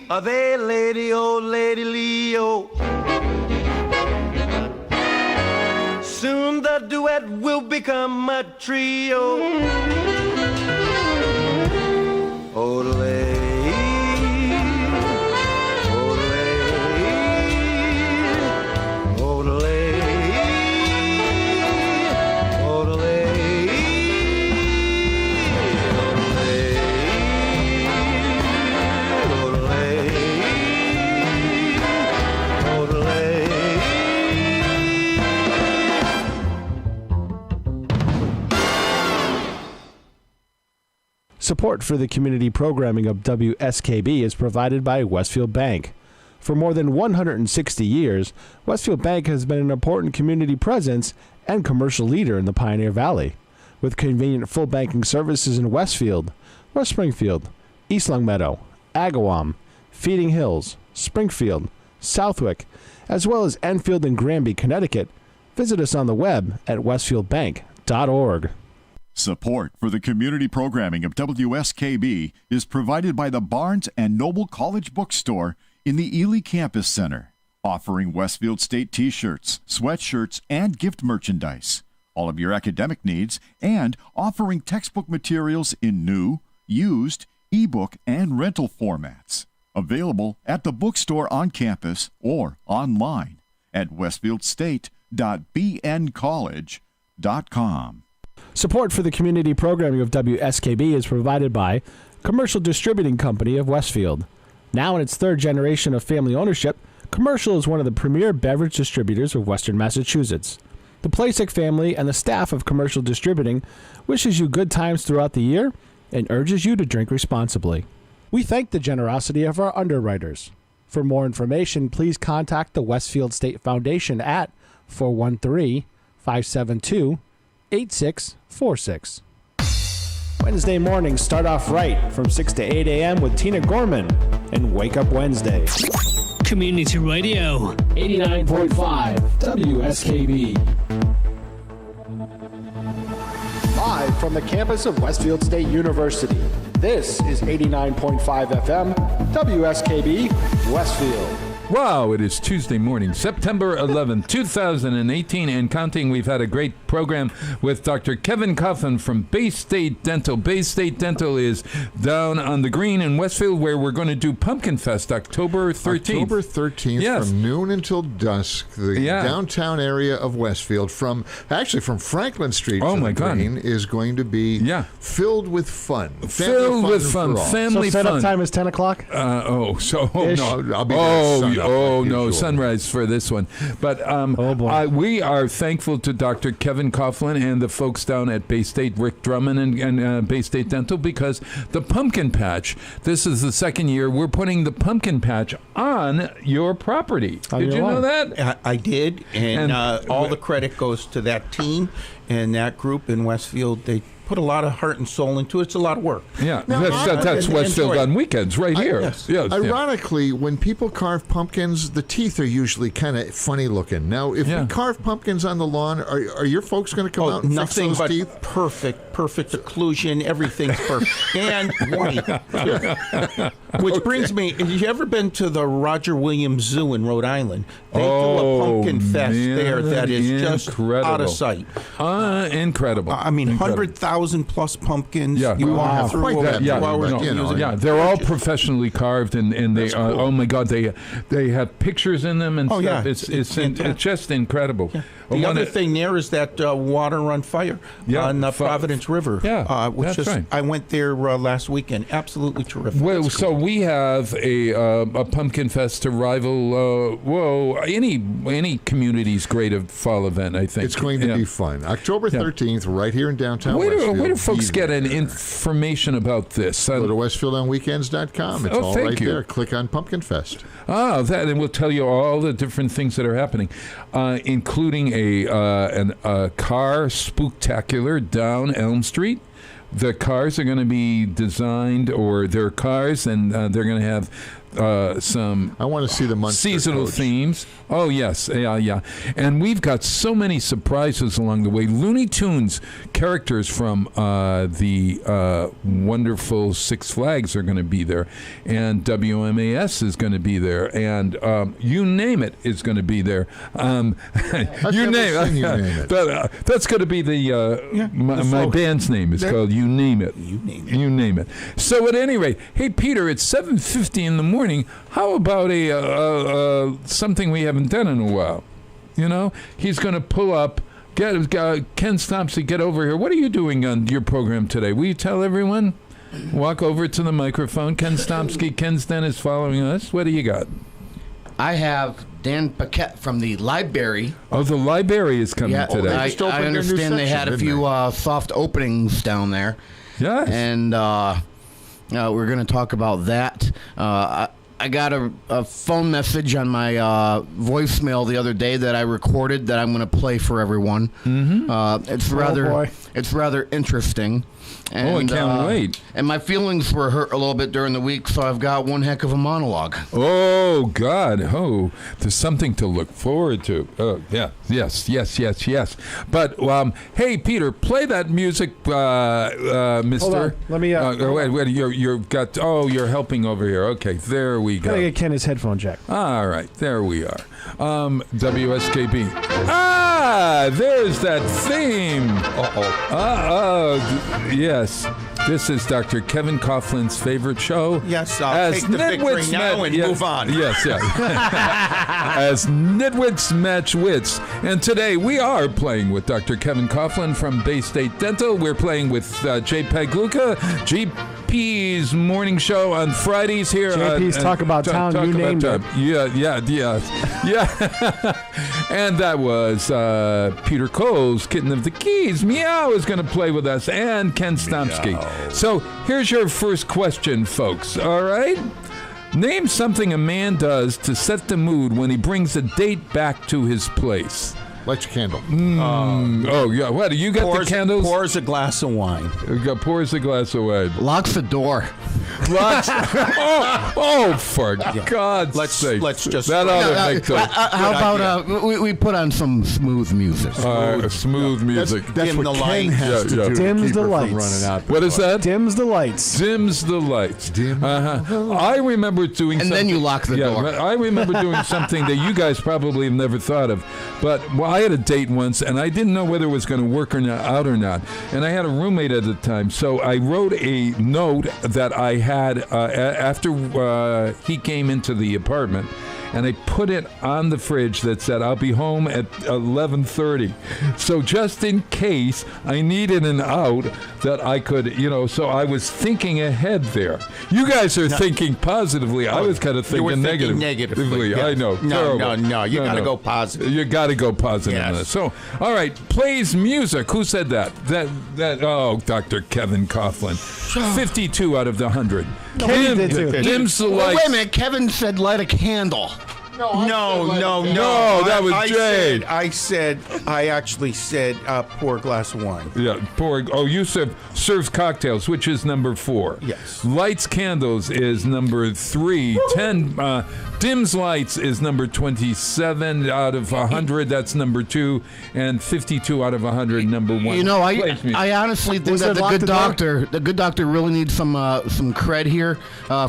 Are they lady, oh, lady Leo? Soon the duet will become a trio. Odelay, odelay, odelay, odelay, Support for the community programming of WSKB is provided by Westfield Bank. For more than 160 years, Westfield Bank has been an important community presence and commercial leader in the Pioneer Valley, with convenient full banking services in Westfield, West Springfield, East Longmeadow, Agawam, Feeding Hills, Springfield, Southwick, as well as Enfield and Granby, Connecticut. Visit us on the web at westfieldbank.org. Support for the community programming of WSKB is provided by the Barnes & Noble College Bookstore in the Ely Campus Center, offering Westfield State t-shirts, sweatshirts, and gift merchandise, all of your academic needs, and offering textbook materials in new, used, ebook, and rental formats. Available at the bookstore on campus or online at westfieldstate.bncollege.edu. WSFD-LP.com. Support for the community programming of WSKB is provided by Commercial Distributing Company of Westfield. Now in its third generation of family ownership, Commercial is one of the premier beverage distributors of Western Massachusetts. The Plasek family and the staff of Commercial Distributing wishes you good times throughout the year and urges you to drink responsibly. We thank the generosity of our underwriters. For more information, please contact the Westfield State Foundation at 413-572-8646. Wednesday mornings start off right from 6 to 8 a.m. with Tina Gorman and Wake Up Wednesday. Community Radio. 89.5 WSKB. Live from the campus of Westfield State University, this is 89.5 FM, WSKB, Westfield. Wow, it is Tuesday morning, September 11th, 2018, and counting. We've had a great program with Dr. Kevin Coughlin from Bay State Dental. Bay State Dental is down on the green in Westfield, where we're going to do Pumpkin Fest October 13th. October 13th, yes. From noon until dusk. The downtown area of Westfield, from Franklin Street to the green, is going to be filled with fun. Filled with fun. Family so fun. Setup time is 10 o'clock? No, I'll be there. Sunrise for this one. But we are thankful to Dr. Kevin Coughlin and the folks down at Bay State, Rick Drummond and Bay State Dental, because the pumpkin patch, this is the second year we're putting the pumpkin patch on your property. Did you know that? I did, and all the credit goes to that team and that group in Westfield. They put a lot of heart and soul into it. It's a lot of work. Yeah, that's Westfield on weekends right here. Yes. Ironically, when people carve pumpkins, the teeth are usually kind of funny looking. Now, if we carve pumpkins on the lawn, are your folks going to come out and fix those teeth? Perfect occlusion. Everything's perfect. And white. Which brings me, have you ever been to the Roger Williams Zoo in Rhode Island? They do a pumpkin fest there that is just out of sight. Incredible. I mean, 100,000 plus pumpkins. Yeah. You walk through over 2 hours. They're all professionally carved, and they cool. oh my God, they have pictures in them and stuff. Yeah. It's just incredible. Yeah. The other thing there is that water on fire on the Providence River. Yeah, which that's right. I went there last weekend. Absolutely terrific. Well, so we have a Pumpkin Fest to rival any community's great fall event. I think it's going to be fun. October 13th, right here in downtown Westfield. Where do folks get information about this? Go to WestfieldOnWeekends.com. It's all right there. Click on Pumpkin Fest. And we'll tell you all the different things that are happening, including a car spooktacular down Elm Street. The cars are going to be designed, or they're cars, and they're going to have some I want to see the Munster seasonal coach. themes. Oh, yes. Yeah. And we've got so many surprises along the way. Looney Tunes characters from the wonderful Six Flags are going to be there. And WMAS is going to be there. And you name it is going to be there. You name it. That's going to be my band's name is called You Name It. You Name It. So at any rate, hey, Peter, it's 7:50 in the morning. How about something we haven't done in a while? You know, he's going to pull up. Ken Stopsy, get over here. What are you doing on your program today? Will you tell everyone? Walk over to the microphone. Ken Stopsky, Ken's Den is following us. What do you got? I have Dan Paquette from the library. Oh, the library is coming today. I understand they had a few soft openings down there. Yes. And we're going to talk about that. I got a phone message on my voicemail the other day that I recorded that I'm going to play for everyone. Mm-hmm. It's rather interesting. And, I can't wait. And my feelings were hurt a little bit during the week, so I've got one heck of a monologue. Oh, God. Oh, there's something to look forward to. Oh, yeah. Yes. But, hey, Peter, play that music, mister. Hold on. Let me... wait, you're helping over here. Okay, there we go. Gotta get Ken his headphone jack. All right, there we are. WSKB. There's that theme. Uh-oh. Yes. This is Dr. Kevin Coughlin's favorite show. Yes, I'll take the victory now and move on. Yes, yes. As Nitwits Match Wits. And today we are playing with Dr. Kevin Coughlin from Bay State Dental. We're playing with J-Peg Luca, GP's morning show on Fridays here. JP's Talk About Town, you named it. Yeah. And that was Peter Cole's Kitten of the Keys. Meow is going to play with us, and Ken Stomsky. So here's your first question, folks. All right? Name something a man does to set the mood when he brings a date back to his place. Light your candle. Oh, yeah. What, do you got the candles? Pours a glass of wine. Pours a glass of wine. Locks the door. Locks. For God's sake. Let's just... That ought to make those. How about we put on some smooth music? Smooth music. That's what Ken has to do. Dims the From lights. running out. What is that? Dims the lights. Dims the lights. I remember doing And something. then you lock the door. I remember doing something that you guys probably have never thought of. But I had a date once, and I didn't know whether it was going to work or not. And I had a roommate at the time, so I wrote a note that I had after he came into the apartment, and I put it on the fridge that said, I'll be home at 11:30. So just in case I needed an out that I could, so I was thinking ahead there. You guys are thinking positively. I was kind of thinking negatively. Yes. I know. No. You got to go positive. You got to go positive. Yes. So, all right, plays music. Who said that? Dr. Kevin Coughlin. 52 out of the 100. Kevin did too. Dims the Wait lights. a minute. Kevin said light a candle. No. that was Jade. I actually said pour a glass of wine. Yeah, you serves cocktails, which is number 4. Yes. Lights candles is number 3. 10 dims lights is number 27 out of 100. That's number 2, and 52 out of 100, number 1. I honestly think that the good doctor really needs some cred here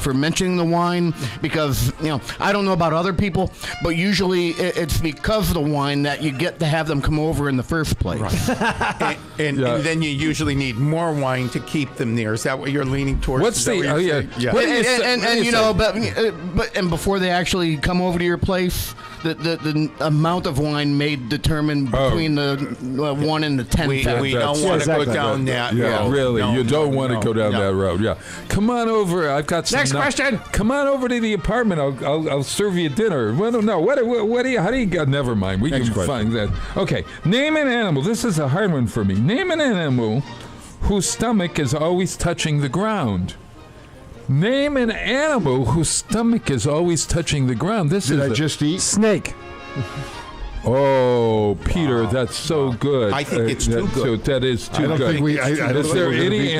for mentioning the wine, because I don't know about other people, but usually it's because of the wine that you get to have them come over in the first place. Right. and then you usually need more wine to keep them there. Is that what you're leaning towards? What's the? Oh yeah. But before they actually come over to your place, the amount of wine may determine between the 1 and the 10. We don't want to go down that road. Yeah, really, you don't want to go down that road. Yeah, come on over. I've got some. Next question. Come on over to the apartment. I'll serve you dinner. Well, no. What do you? How do you? Never mind. We can find that. Okay. Name an animal. This is a hard one for me. Name an animal whose stomach is always touching the ground. Name an animal whose stomach is always touching the ground. Did I just eat? Snake. Oh, Peter, that's so good. I think it's too good. That is too good. Is there any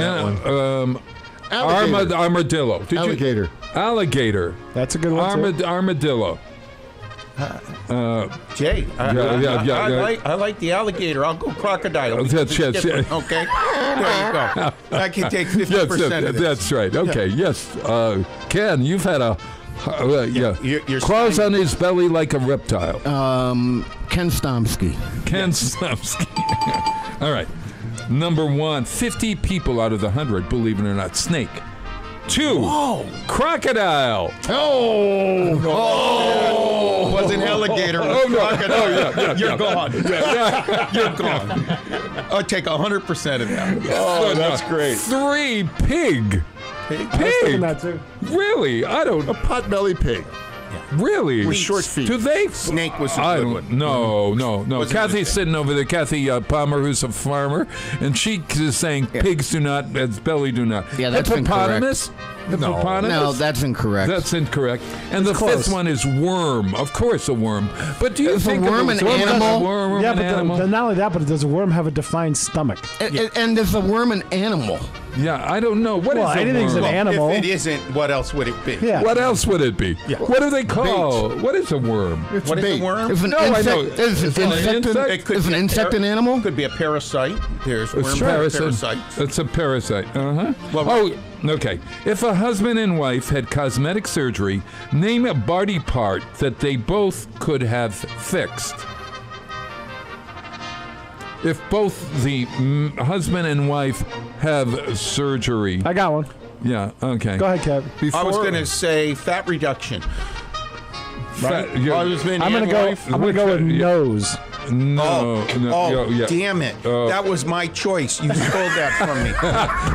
armadillo? Alligator. Alligator. That's a good one. Armadillo. Jay, I like the alligator. I'll go crocodile. That's okay, there you go. I can take 50% of this. That's right. Okay, yes. Ken, you've had a you're claws on his belly like a reptile. Ken Stomsky. Ken Stomsky. All right. Number 1, 50 people out of the 100, believe it or not, snake. 2, crocodile. Was an alligator. Crocodile. You're gone. You're gone. I'll take 100% of that. That's great. 3, pig. Pig. That too. Really? I don't. A potbelly pig. Really? With short feet. Do they? Snake was a good one. No. Kathy's sitting over there. Kathy Palmer, who's a farmer, and she is saying pigs do not, as belly do not. Yeah, that's hippopotamus? Hippopotamus? No, that's incorrect. That's incorrect. And the fifth one is worm. Of course, a worm. But do you think a worm an animal? But not only that, but does a worm have a defined stomach? And is a worm an animal? Yeah, I don't know. What is anything's an animal. If it isn't, what else would it be? Yeah. What else would it be? Yeah. What do they call? What is a worm? What is a worm? Is an insect an animal? Could be a parasite. There's worm parasites. It's a parasite. Okay. If a husband and wife had cosmetic surgery, name a body part that they both could have fixed. If both the husband and wife have surgery? I got one. Yeah. Okay. Go ahead, Kev. I was going to say fat reduction. Fat, yeah. I'm going to go with nose. No. Damn it. That was my choice. You stole that from me.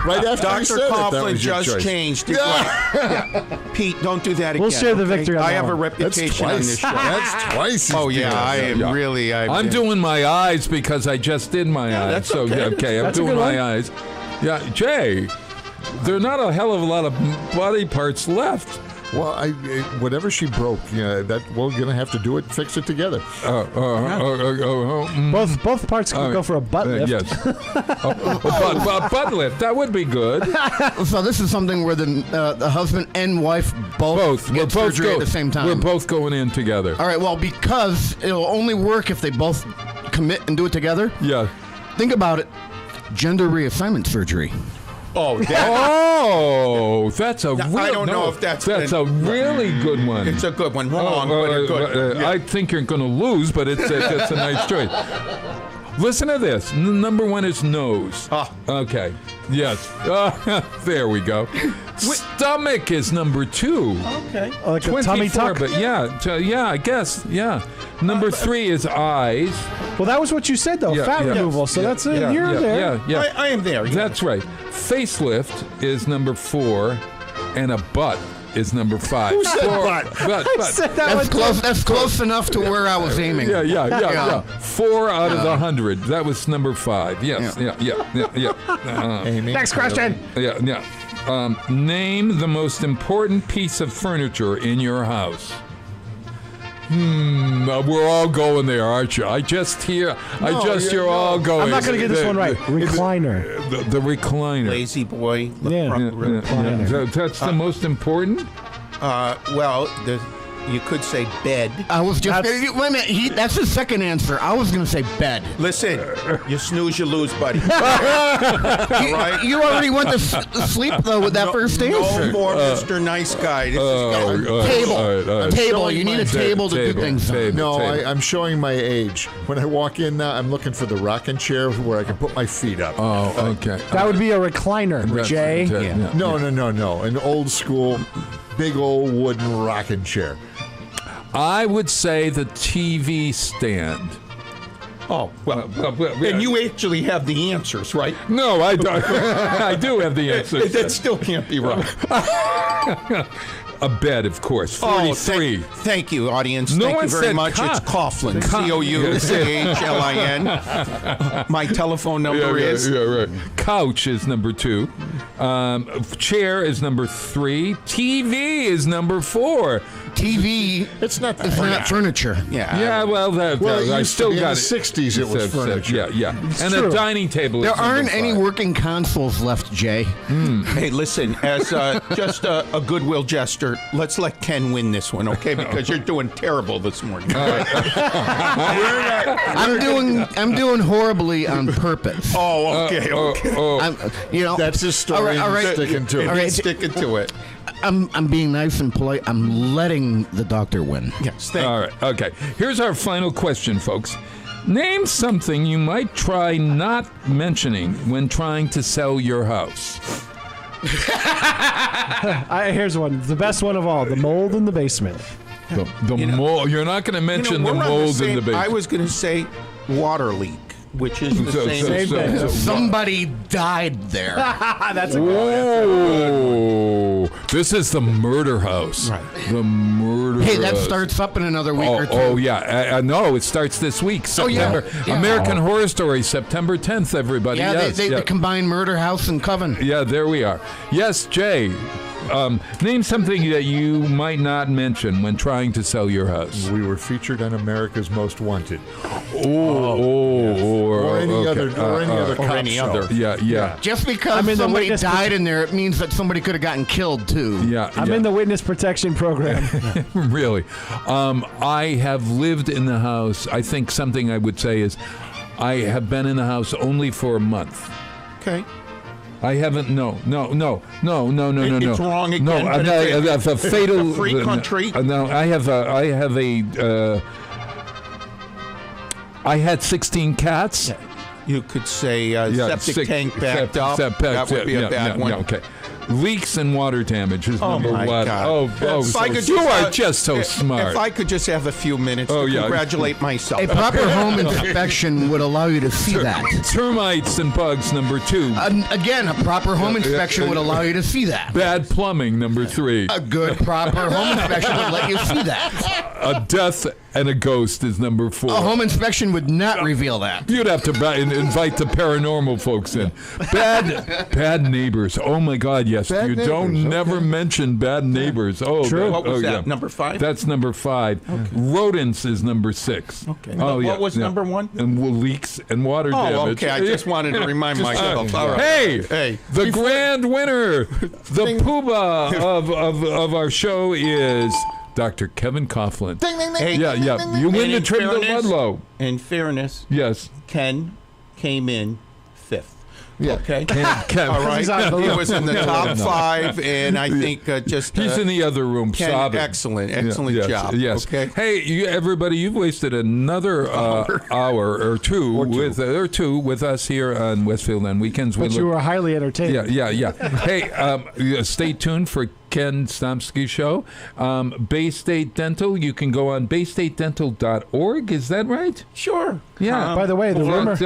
Right after Dr. you said it, that Coughlin was your just choice. changed it. Yeah. Pete, don't do that again. We'll share the victory on I that have a one. reputation on this show. That's twice. he's Oh, doing yeah, I that. am really... I'm doing my eyes because I just did my eyes. that's so okay. I'm That's a doing good my one. eyes. Yeah, Jay, there are not a hell of a lot of body parts left. Well, whatever she broke, that we're gonna have to do it, fix it together. Both parts can go for a butt lift. Yes. Butt lift. That would be good. So this is something where the husband and wife both get surgery at the same time. We're both going in together. All right. Well, because it'll only work if they both commit and do it together. Yeah. Think about it. Gender reassignment surgery. Oh, that's a real... I don't know if that's a really good one. It's a good one. Wrong, but a good. I think you're going to lose, but it's a nice choice. Listen to this. Number one is nose. Okay. Yes. There we go. Stomach is number 2. Okay. Like a tummy 24, tuck? but I guess. Yeah. Number 3 is eyes. Well, that was what you said, though. Fat removal. So that's it. You're there. Yeah. I am there. Yeah. That's right. Facelift is number 4, and a butt is number 5. Who said butt? I said that That's close enough to where I was aiming. Yeah. 4 out of the 100. That was number 5. Yes. Yeah. Next question. Yeah. Name the most important piece of furniture in your house. We're all going there, aren't you? You're all going. I'm not going to get this one right. Recliner. The recliner. Lazy boy. Yeah. That's the most important? You could say bed. I was just... Wait a minute. That's his second answer. I was going to say bed. Listen, you snooze, you lose, buddy. All right? You already went to sleep, though, with that first answer. No more Mr. Nice Guy. This is Table. Table. You need a table to do things on. No, I'm showing my age. When I walk in now, I'm looking for the rocking chair where I can put my feet up. Oh, okay. That would be a recliner, Jay. No. An old school, big old wooden rocking chair. I would say the TV stand. Oh, well, and you actually have the answers, right? No, I don't. I do have the answers. That still can't be right. A bed, of course. 43. Thank you, audience. No Thank one you very said much. It's Coughlin. COUCHLIN. My telephone number is. Yeah, right. Couch is number 2. Chair is number 3. TV is number 4. TV. It's not furniture. Yeah, well, I still got it. In the 60s, it was furniture. Yeah. And true. a dining table. There is number aren't any 5. working consoles left, Jay. Hey, listen, as just a goodwill gesture, let's let Ken win this one, okay? Because you're doing terrible this morning. I'm doing horribly on purpose. Oh, okay. That's his story. All right. Sticking to it. All right. Sticking to it. I'm being nice and polite. I'm letting the doctor win. Yes, All right. Okay. Here's our final question, folks. Name something you might try not mentioning when trying to sell your house. Here's one. The best one of all. The mold in the basement. The mold. You're not going to mention the mold in the basement. I was going to say water leak, which is the same thing. Somebody died there. That's a Whoa! This is the murder house. Right. The murder. Hey, that house. starts up in another week or two. Oh yeah. No, it starts this week. September. Yeah. American Horror Story, September 10th. Everybody. Yeah, yes. they combine Murder House and Coven. Yeah, there we are. Yes, Jay. Name something that you might not mention when trying to sell your house. We were featured on America's Most Wanted. Or any other cop show. Yeah. Just because somebody died in there, it means that somebody could have gotten killed too. Yeah. I'm in the witness protection program. Really. I have lived in the house. I think something I would say is I have been in the house only for a month. Okay. I haven't. No. It's wrong again. No, a fatal. A free country. No, I have a. I had 16 cats. You could say septic tank backed up. That would be a bad one. Okay. Leaks and water damage is number my one. God. You are just so smart. If I could just have a few minutes to congratulate myself. A proper home inspection would allow you to see that. Termites and bugs, number 2. Again, a proper home inspection would allow you to see that. Bad plumbing, number 3. A good, proper home inspection would let you see that. A death and a ghost is number 4. A home inspection would not reveal that. You'd have to invite the paranormal folks in. Bad neighbors. Oh my God, yes. Bad you neighbors, don't never okay. mention bad neighbors. Oh, True. What was that? Yeah. Number 5? That's number 5. Okay. Rodents is number 6. Okay. What was number 1? And leaks and water damage. Okay. I just wanted to remind myself. All right. Hey, the grand winner, the poobah of our show is Dr. Kevin Coughlin. Ding, ding, ding. Hey, Yeah. You win the trip to Ludlow. In fairness, Yes. Ken came in 5th. Yeah. Okay. Kevin. All right. He's on the He list. was in the top 5, and I think He's in the other room Ken, sobbing. excellent Yes, job. Yes. Okay. Hey, everybody, you've wasted another hour or two with us here on Westfield on weekends. But you were highly entertained. Yeah. Hey, stay tuned for Ken Stomsky's show. Bay State Dental. You can go on baystatedental.org. Is that right? Sure. Yeah. By the way, the rumor //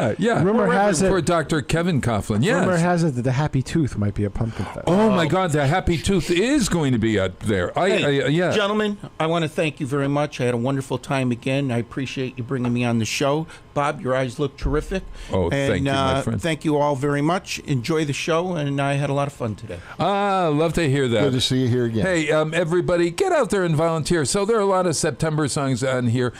Yeah. Rumor has it for Dr. Kevin Coughlin. Yes. Rumor has it that the Happy Tooth might be a pumpkin fest. Oh my God, the Happy Tooth is going to be up there. Yeah. Gentlemen, I want to thank you very much. I had a wonderful time again. I appreciate you bringing me on the show. Bob, your eyes look terrific. Oh, thank you, my friend. Thank you all very much. Enjoy the show, and I had a lot of fun today. Love to hear that. Good to see you here again. Hey, everybody, get out there and volunteer. So there are a lot of September songs on here.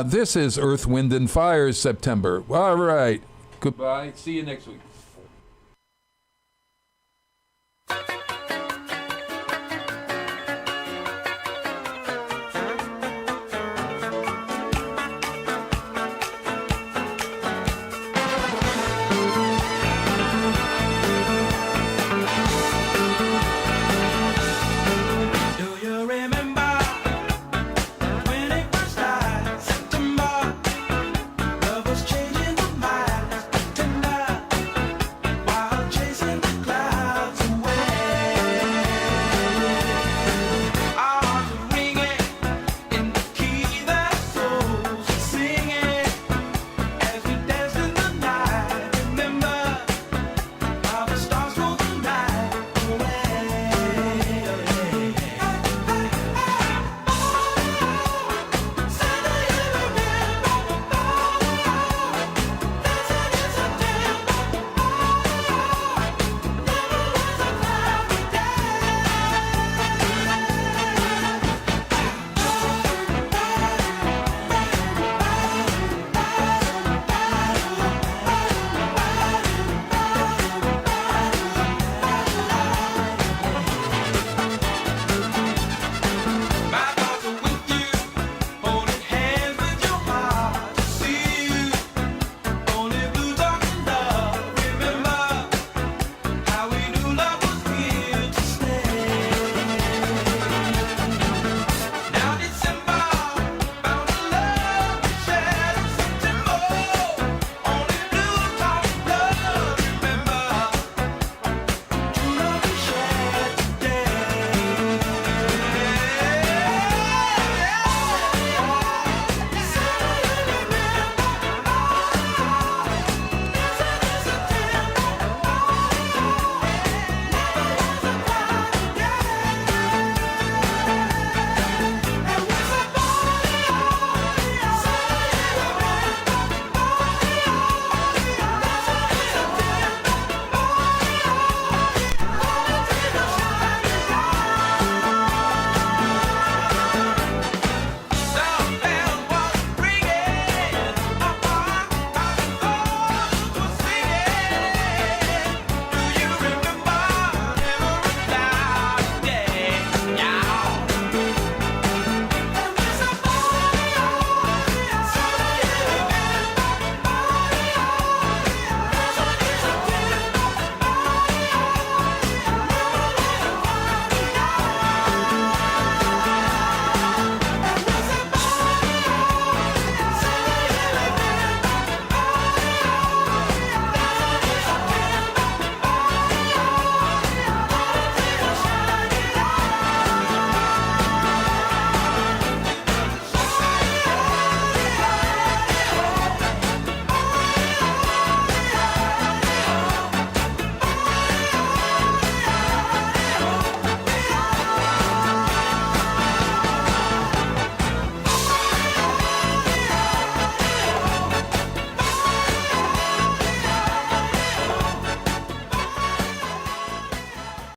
This is Earth, Wind, and Fire's September. All right. Goodbye. See you next week.